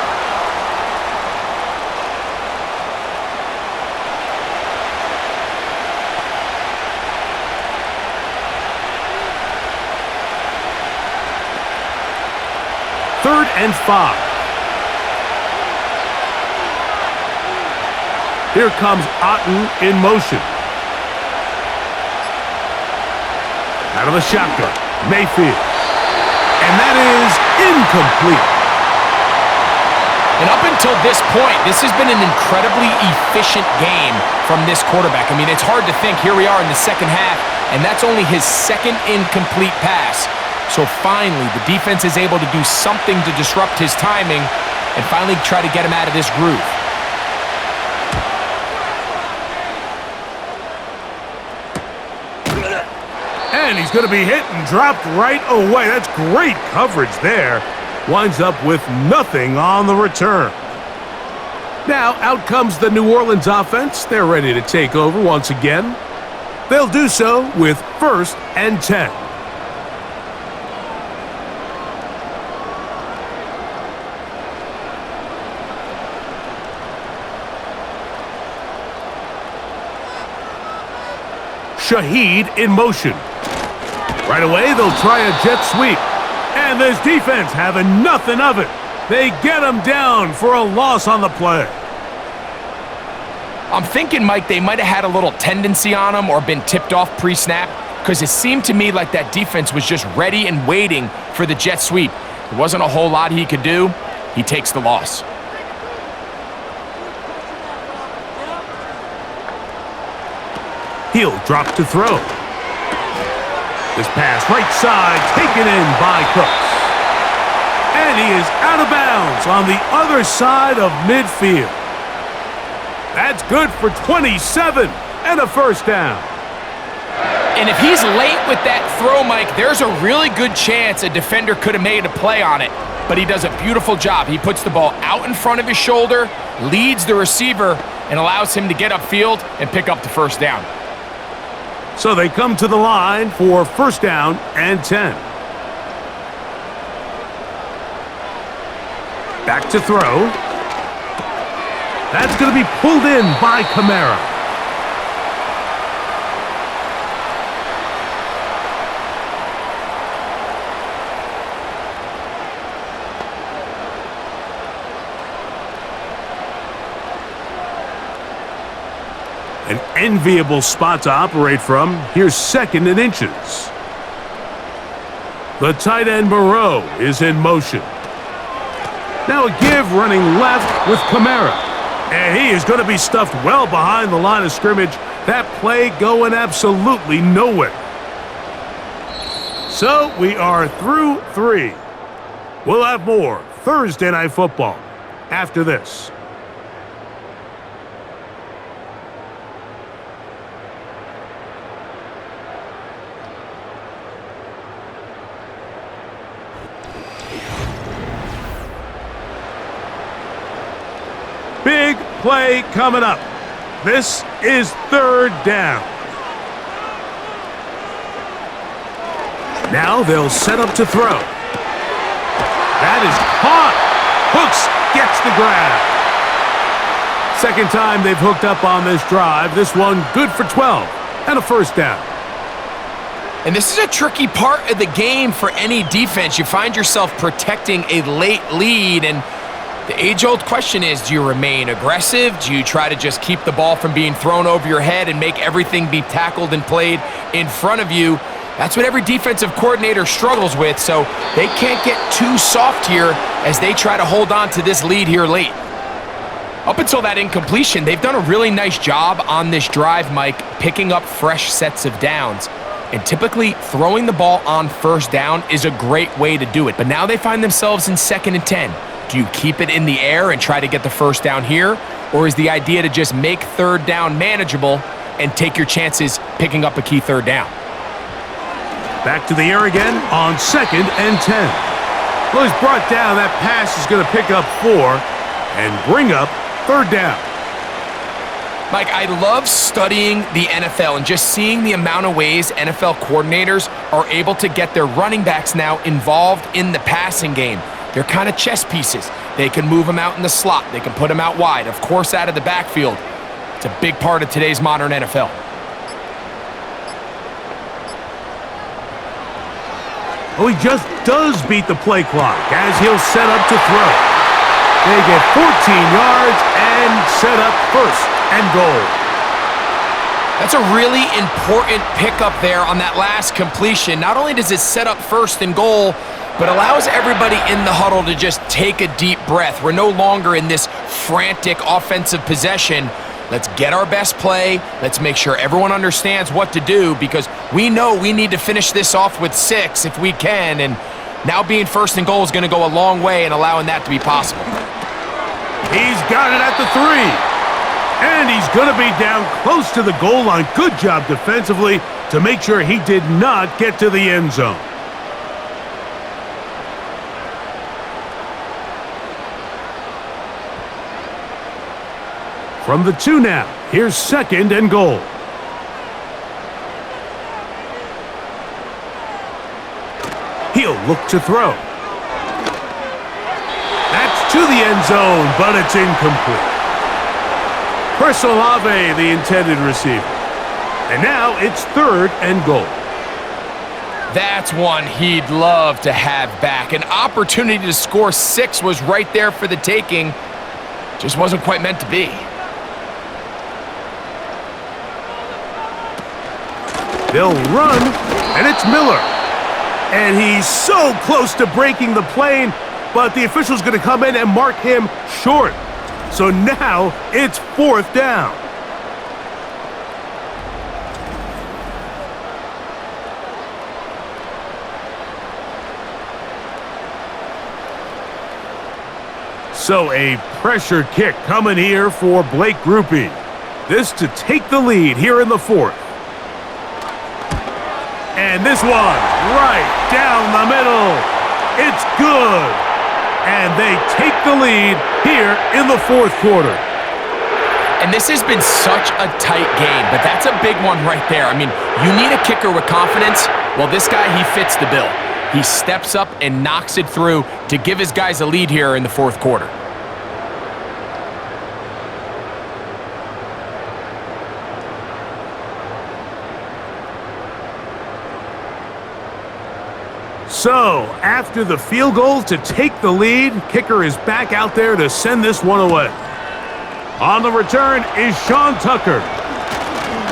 Third and 5. Here comes Otten in motion. Out of the shotgun, Mayfield. And that is incomplete. And up until this point, this has been an incredibly efficient game from this quarterback. I mean, it's hard to think. Here we are in the second half, and that's only his second incomplete pass. So finally, the defense is able to do something to disrupt his timing and finally try to get him out of this groove. And he's going to be hit and dropped right away. That's great coverage there. Winds up with nothing on the return. Now, out comes the New Orleans offense. They're ready to take over once again. They'll do so with 1st and 10. Shaheed in motion. Right away, they'll try a jet sweep. And this defense having nothing of it. They get him down for a loss on the play. I'm thinking, Mike, they might have had a little tendency on him or been tipped off pre-snap, because it seemed to me like that defense was just ready and waiting for the jet sweep. There wasn't a whole lot he could do. He takes the loss. He'll drop to throw. This pass right side taken in by Cooks. And he is out of bounds on the other side of midfield. That's good for 27 and a 1st down. And if he's late with that throw, Mike, there's a really good chance a defender could have made a play on it. But he does a beautiful job. He puts the ball out in front of his shoulder, leads the receiver, and allows him to get upfield and pick up the 1st down. So they come to the line for 1st down and 10. Back to throw. That's going to be pulled in by Kamara. An enviable spot to operate from. Here's 2nd and inches. The tight end Moreau is in motion. Now a give running left with Kamara. And he is going to be stuffed well behind the line of scrimmage. That play going absolutely nowhere. So we are through 3. We'll have more Thursday Night Football after this. Big play coming up. This is third down. Now they'll set up to throw. That is caught. Hooks gets the grab. Second time they've hooked up on this drive. This one good for 12 and a first down. And this is a tricky part of the game for any defense. You find yourself protecting a late lead, and the age-old question is, do you remain aggressive? Do you try to just keep the ball from being thrown over your head and make everything be tackled and played in front of you? That's what every defensive coordinator struggles with, so they can't get too soft here as they try to hold on to this lead here late. Up until that incompletion, they've done a really nice job on this drive, Mike, picking up fresh sets of downs. And typically, throwing the ball on first down is a great way to do it. But now they find themselves in 2nd and 10. Do you keep it in the air and try to get the first down here? Or is the idea to just make third down manageable and take your chances picking up a key third down? Back to the air again on 2nd and 10. Well, he's brought down. That pass is going to pick up 4 and bring up third down. Mike, I love studying the NFL and just seeing the amount of ways NFL coordinators are able to get their running backs now involved in the passing game. They're kind of chess pieces. They can move them out in the slot. They can put them out wide, of course, out of the backfield. It's a big part of today's modern NFL. Well, he just does beat the play clock as he'll set up to throw. They get 14 yards and set up first and goal. That's a really important pickup there on that last completion. Not only does it set up first and goal, but allows everybody in the huddle to just take a deep breath. We're no longer in this frantic offensive possession. Let's get our best play. Let's make sure everyone understands what to do, because we know we need to finish this off with 6 if we can, and now being first and goal is going to go a long way in allowing that to be possible. He's got it at the 3. And he's going to be down close to the goal line. Good job defensively to make sure he did not get to the end zone. From the 2 now, here's 2nd and goal. He'll look to throw. That's to the end zone, but it's incomplete. Personal Ave, the intended receiver. And now it's 3rd and goal. That's one he'd love to have back. An opportunity to score 6 was right there for the taking. Just wasn't quite meant to be. They'll run, and it's Miller. And he's so close to breaking the plane, but the official's going to come in and mark him short. So now it's 4th down. So a pressure kick coming here for Blake Grupe. This to take the lead here in the 4th. And this one right down the middle. It's good. And they take the lead here in the 4th quarter. And this has been such a tight game, but that's a big one right there. I mean, you need a kicker with confidence. Well, this guy, he fits the bill. He steps up and knocks it through to give his guys a lead here in the 4th quarter. So, after the field goal to take the lead, kicker is back out there to send this one away. On the return is Sean Tucker.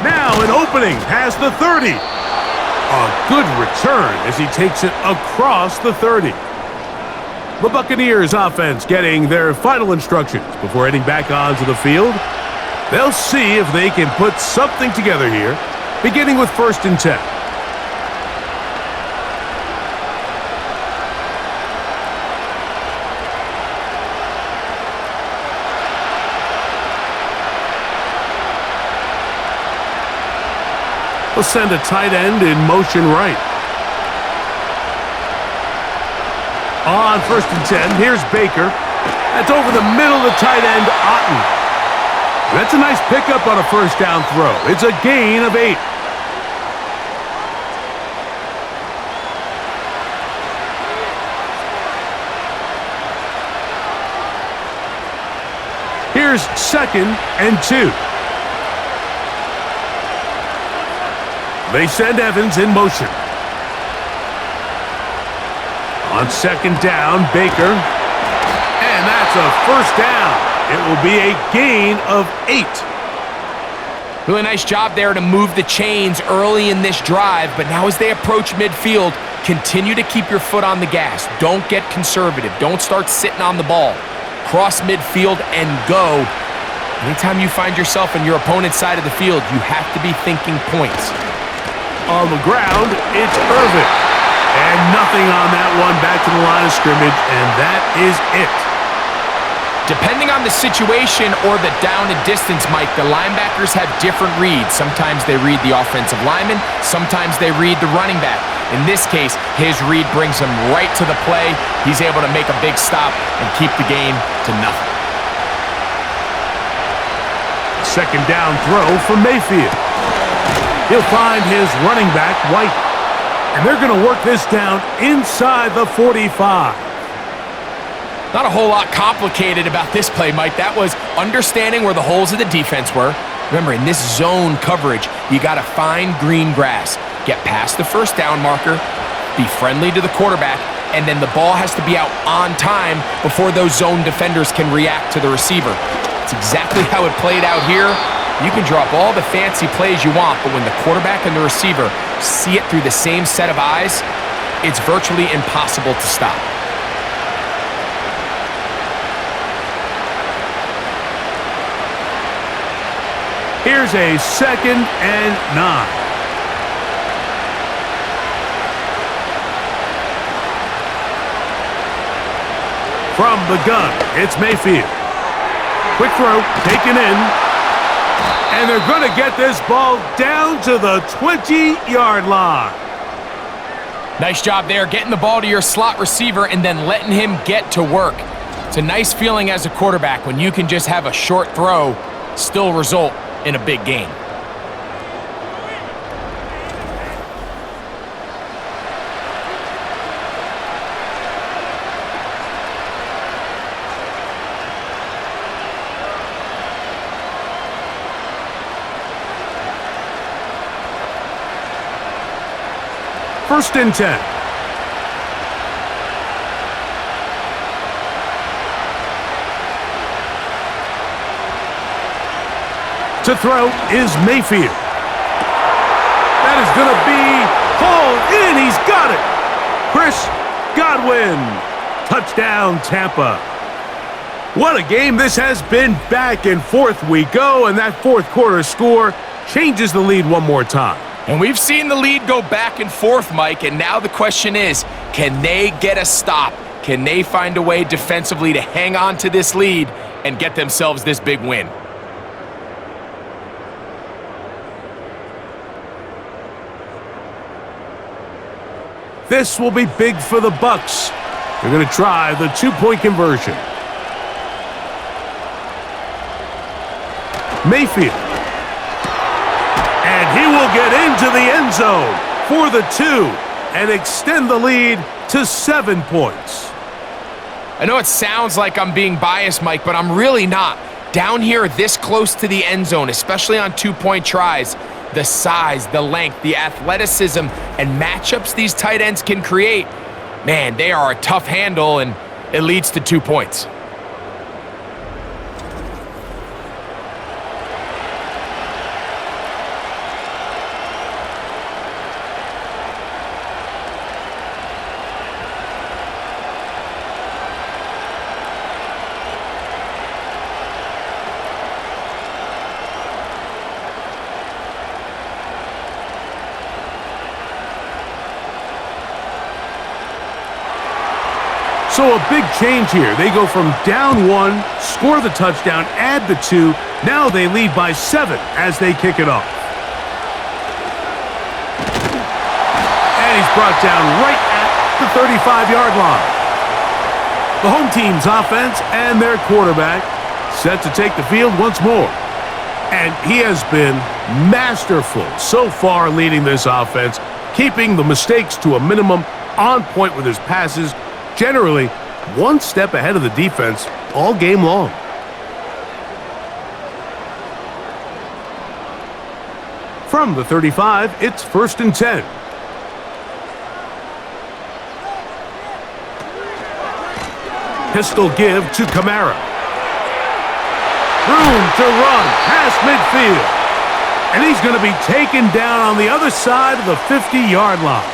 Now an opening past the 30. A good return as he takes it across the 30. The Buccaneers offense getting their final instructions before heading back onto the field. They'll see if they can put something together here, beginning with 1st and 10. We'll send a tight end in motion right. On 1st and 10, here's Baker. That's over the middle of the tight end, Otten. That's a nice pickup on a first down throw. It's a gain of 8. Here's 2nd and 2. They send Evans in motion. On 2nd down, Baker. And that's a first down. It will be a gain of 8. Really nice job there to move the chains early in this drive, but now as they approach midfield, continue to keep your foot on the gas. Don't get conservative. Don't start sitting on the ball. Cross midfield and go. Anytime you find yourself on your opponent's side of the field, you have to be thinking points. On the ground, it's Irvin. And nothing on that one, back to the line of scrimmage, and that is it. Depending on the situation or the down and distance, Mike, the linebackers have different reads. Sometimes they read the offensive lineman. Sometimes they read the running back. In this case, his read brings him right to the play. He's able to make a big stop and keep the game to nothing. 2nd down throw for Mayfield. He'll find his running back, White. And they're going to work this down inside the 45. Not a whole lot complicated about this play, Mike. That was understanding where the holes of the defense were. Remember, in this zone coverage, you got to find green grass. Get past the first down marker, be friendly to the quarterback, and then the ball has to be out on time before those zone defenders can react to the receiver. It's exactly how it played out here. You can drop all the fancy plays you want, but when the quarterback and the receiver see it through the same set of eyes, it's virtually impossible to stop. Here's a 2nd and 9. From the gun, it's Mayfield. Quick throw, taken in. And they're going to get this ball down to the 20-yard line. Nice job there, getting the ball to your slot receiver and then letting him get to work. It's a nice feeling as a quarterback when you can just have a short throw, still result in a big game. First and 10. To throw is Mayfield. That is going to be hauled in. He's got it. Chris Godwin. Touchdown, Tampa. What a game this has been. Back and forth we go, and that fourth quarter score changes the lead one more time. And we've seen the lead go back and forth, Mike, and now the question is, can they get a stop? Can they find a way defensively to hang on to this lead and get themselves this big win? This will be big for the BUCS. They're going to try the two-point conversion. Mayfield. And he will get into the end zone for the 2 and extend the lead to 7 points. I know it sounds like I'm being biased, Mike, but I'm really not. Down here this close to the end zone, especially on two-point tries, the size, the length, the athleticism, and matchups these tight ends can create, man, they are a tough handle, and it leads to 2 points. So a big change here. They go from down 1, score the touchdown, add the 2. Now they lead by 7 as they kick it off. And he's brought down right at the 35-yard line. The home team's offense and their quarterback set to take the field once more. And he has been masterful so far leading this offense, keeping the mistakes to a minimum, on point with his passes, generally one step ahead of the defense all game long. From the 35, it's 1st and 10. Pistol give to Kamara. Room to run past midfield. And he's going to be taken down on the other side of the 50-yard line.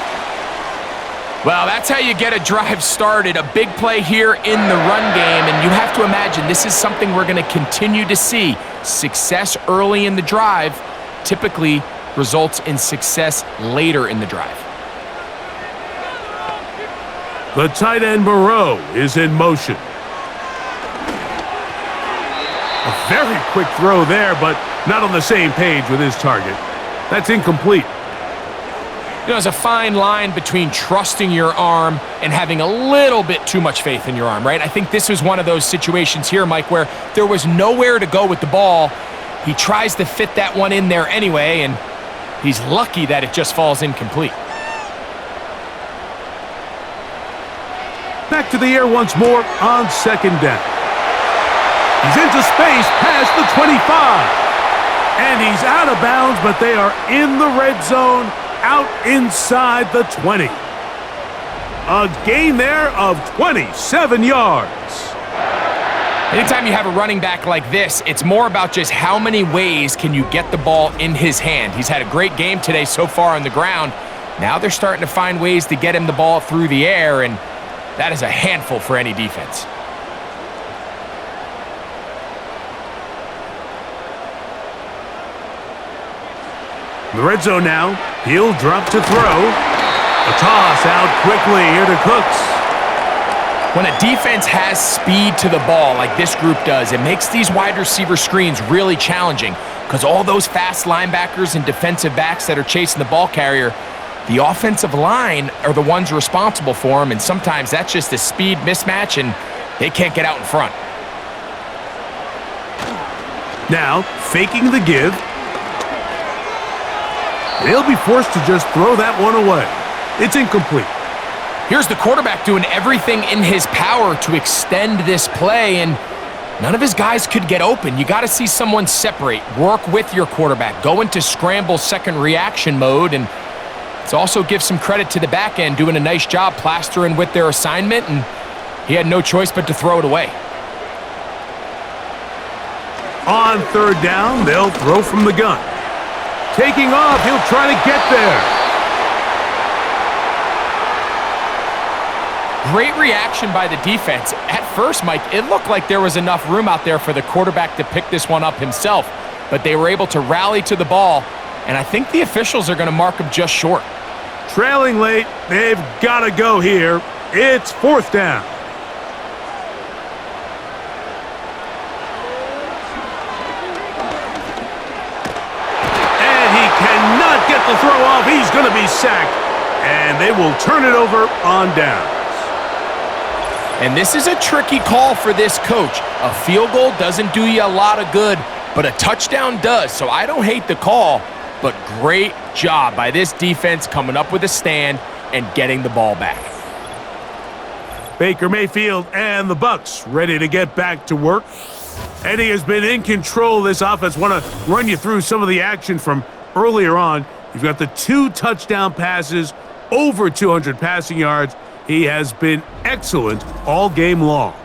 Well, that's how you get a drive started. A big play here in the run game, and you have to imagine this is something we're going to continue to see. Success early in the drive typically results in success later in the drive. The tight end Moreau is in motion. A very quick throw there, but not on the same page with his target. That's incomplete. You know, there's a fine line between trusting your arm and having a little bit too much faith in your arm, right? I think this was one of those situations here, Mike, where there was nowhere to go with the ball. He tries to fit that one in there anyway, and he's lucky that it just falls incomplete. Back to the air once more on 2nd down. He's into space past the 25. And he's out of bounds, but they are in the red zone, out inside the 20. A gain there of 27 yards. Anytime you have a running back like this, it's more about just how many ways can you get the ball in his hand. He's had a great game today so far on the ground. Now they're starting to find ways to get him the ball through the air, and that is a handful for any defense. In the red zone now, he'll drop to throw. A toss out quickly here to Cooks. When a defense has speed to the ball like this group does, it makes these wide receiver screens really challenging because all those fast linebackers and defensive backs that are chasing the ball carrier, the offensive line are the ones responsible for them, and sometimes that's just a speed mismatch and they can't get out in front. Now, faking the give. They'll be forced to just throw that one away. It's incomplete. Here's the quarterback doing everything in his power to extend this play, and none of his guys could get open. You got to see someone separate, work with your quarterback, go into scramble second reaction mode, and it's also give some credit to the back end doing a nice job plastering with their assignment, and he had no choice but to throw it away. On 3rd down, they'll throw from the gun. Taking off, he'll try to get there. Great reaction by the defense. At first, Mike, it looked like there was enough room out there for the quarterback to pick this one up himself, but they were able to rally to the ball, and I think the officials are going to mark him just short. Trailing late, they've got to go here. It's 4th down. Cannot get the throw off. He's going to be sacked, and they will turn it over on downs. And this is a tricky call for this coach. A field goal doesn't do you a lot of good, but a touchdown does. So I don't hate the call, but great job by this defense coming up with a stand and getting the ball back. Baker Mayfield and the Bucks ready to get back to work. Eddie has been in control of this offense. Want to run you through some of the action from earlier on. You've got the 2 touchdown passes, over 200 passing yards. He has been excellent all game long.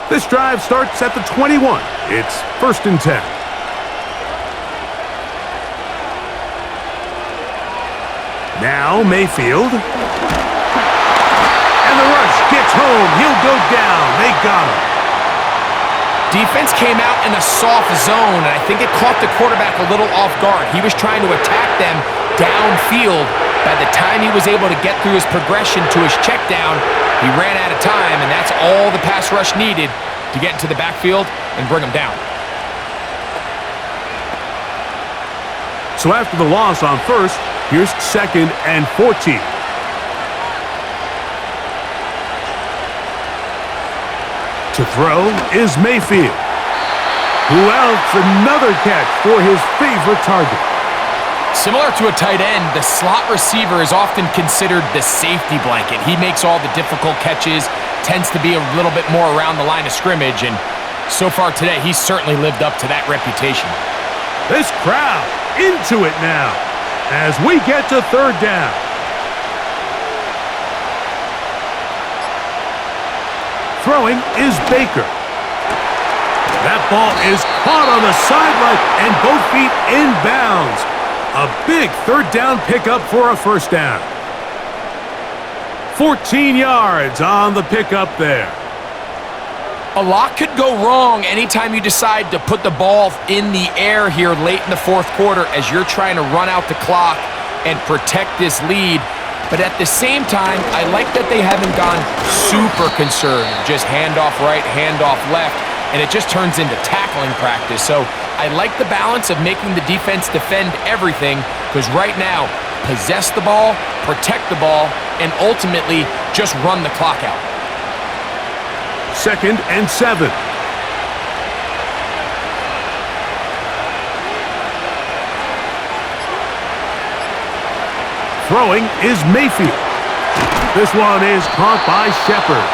This drive starts at the 21. It's 1st and 10. Now Mayfield. And the rush gets home. He'll go down. They got him. Defense came out in a soft zone, and I think it caught the quarterback a little off guard. He was trying to attack them downfield. By the time he was able to get through his progression to his check down, he ran out of time, and that's all the pass rush needed to get into the backfield and bring them down. So after the loss on first, here's 2nd and 14. To throw is Mayfield, who else another catch for his favorite target. Similar to a tight end, the slot receiver is often considered the safety blanket. He makes all the difficult catches, tends to be a little bit more around the line of scrimmage, and so far today, he's certainly lived up to that reputation. This crowd into it now as we get to 3rd down. Throwing is Baker. That ball is caught on the sideline and both feet inbounds. A big 3rd down pickup for a 1st down. 14 yards on the pickup there. A lot could go wrong anytime you decide to put the ball in the air here late in the 4th quarter as you're trying to run out the clock and protect this lead. But at the same time, I like that they haven't gone super conservative, just handoff right, handoff left, and it just turns into tackling practice. So I like the balance of making the defense defend everything, because right now, possess the ball, protect the ball, and ultimately just run the clock out. 2nd and 7. Throwing is Mayfield. This one is caught by Shepard.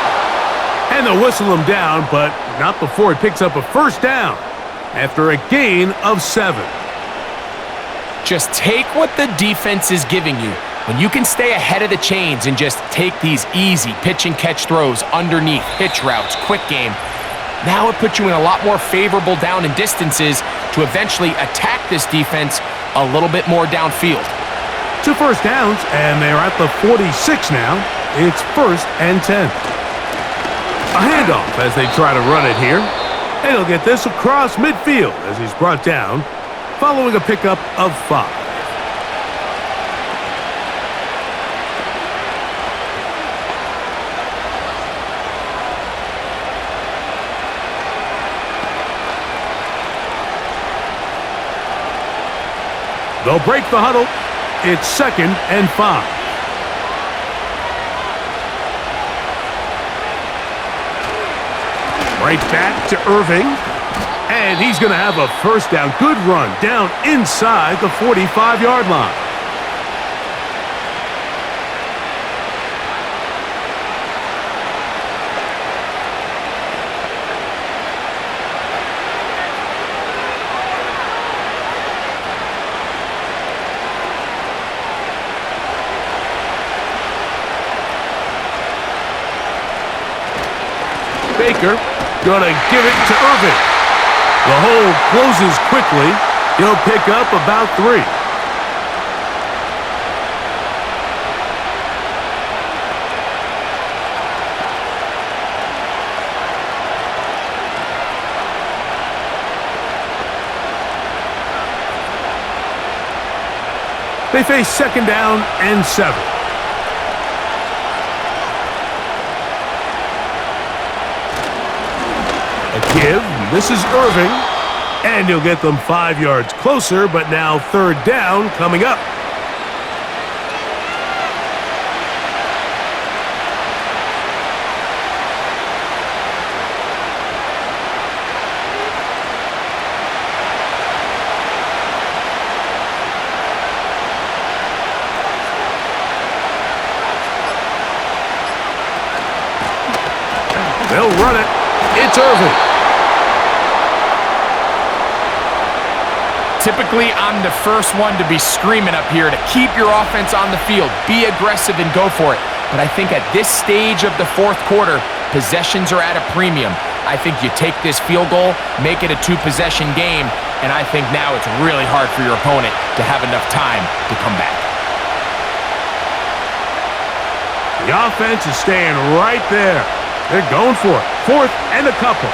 And they'll whistle him down, but not before he picks up a 1st down after a gain of 7. Just take what the defense is giving you. When you can stay ahead of the chains and just take these easy pitch and catch throws underneath, hitch routes, quick game, now it puts you in a lot more favorable down and distances to eventually attack this defense a little bit more downfield. 2 1st downs, and they're at the 46 now. It's 1st and 10. A handoff as they try to run it here. And he'll get this across midfield as he's brought down, following a pickup of 5. They'll break the huddle. It's 2nd and 5. Right back to Irving. And he's going to have a 1st down. Good run down inside the 45-yard line. Baker gonna give it to Irving. The hole closes quickly. He'll pick up about 3. They face 2nd down and 7. Give. This is Irving. And he'll get them 5 yards closer, but now 3rd down coming up. They'll run it. It's Irving. Typically, I'm the first one to be screaming up here to keep your offense on the field, be aggressive and go for it. But I think at this stage of the 4th quarter, possessions are at a premium. I think you take this field goal, make it a 2-possession game, and I think now it's really hard for your opponent to have enough time to come back. The offense is staying right there. They're going for it. 4th and a couple.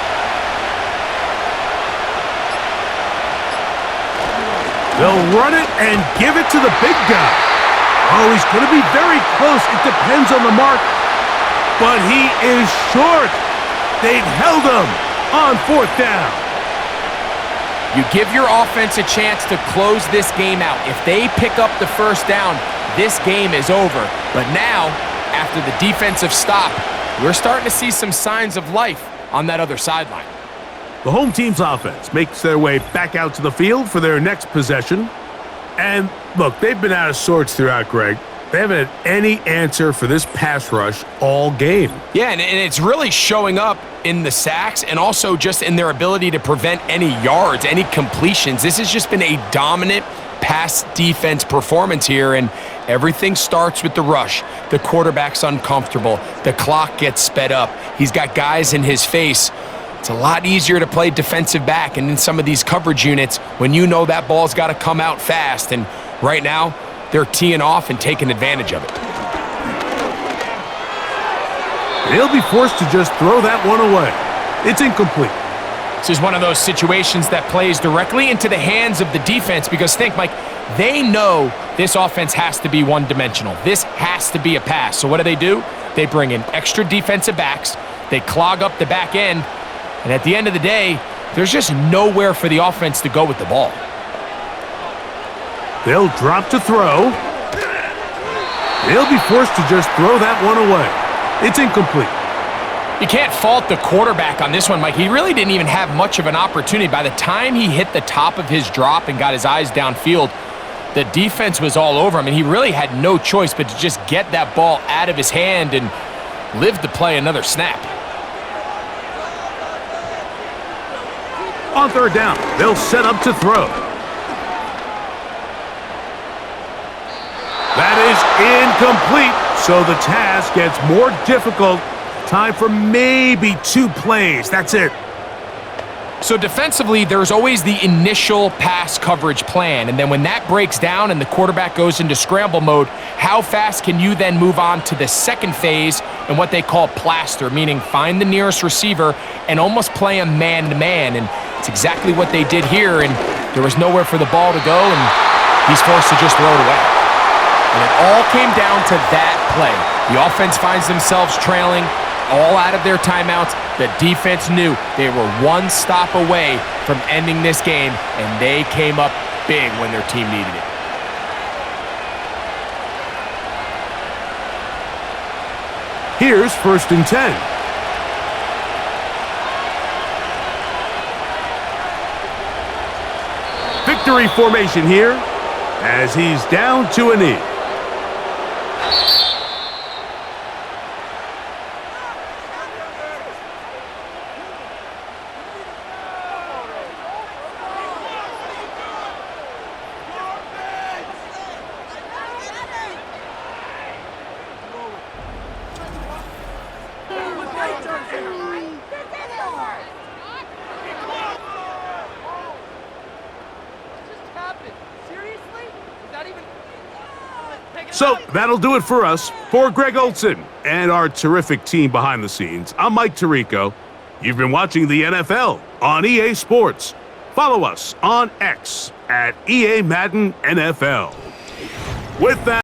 They'll run it and give it to the big guy. Oh, he's going to be very close. It depends on the mark. But he is short. They've held him. on 4th down. You give your offense a chance to close this game out. If they pick up the first down, this game is over. But now, after the defensive stop, we're starting to see some signs of life on that other sideline. The home team's offense makes their way back out to the field for their next possession. And look, they've been out of sorts throughout, Greg. They haven't had any answer for this pass rush all game. Yeah, and it's really showing up in the sacks and also just in their ability to prevent any yards, any completions. This has just been a dominant pass defense performance here, and everything starts with the rush. The quarterback's uncomfortable. The clock gets sped up. He's got guys in his face. It's a lot easier to play defensive back and in some of these coverage units when you know that ball's got to come out fast, and right now, they're teeing off and taking advantage of it. They'll be forced to just throw that one away. It's incomplete. This is one of those situations that plays directly into the hands of the defense because think, Mike, they know this offense has to be one-dimensional. This has to be a pass. So what do? They bring in extra defensive backs. They clog up the back end. And at the end of the day, there's just nowhere for the offense to go with the ball. They'll drop to throw. They'll be forced to just throw that one away. It's incomplete. You can't fault the quarterback on this one, Mike. He really didn't even have much of an opportunity. By the time he hit the top of his drop and got his eyes downfield, the defense was all over him, and he really had no choice but to just get that ball out of his hand and live to play another snap. On 3rd down, they'll set up to throw. That is incomplete, so the task gets more difficult. Time for maybe 2 plays. That's it. So defensively, there's always the initial pass coverage plan, and then when that breaks down and the quarterback goes into scramble mode, how fast can you then move on to the second phase and what they call plaster, meaning find the nearest receiver and almost play a man-to-man, and it's exactly what they did here, and there was nowhere for the ball to go, and he's forced to just throw it away. And it all came down to that play. The offense finds themselves trailing, all out of their timeouts. The defense knew they were one stop away from ending this game, and they came up big when their team needed it. Here's 1st and 10. Victory formation here as he's down to a knee. So that'll do it for us. For Greg Olson and our terrific team behind the scenes, I'm Mike Tirico. You've been watching the NFL on EA Sports. Follow us on X at EA Madden NFL. With that,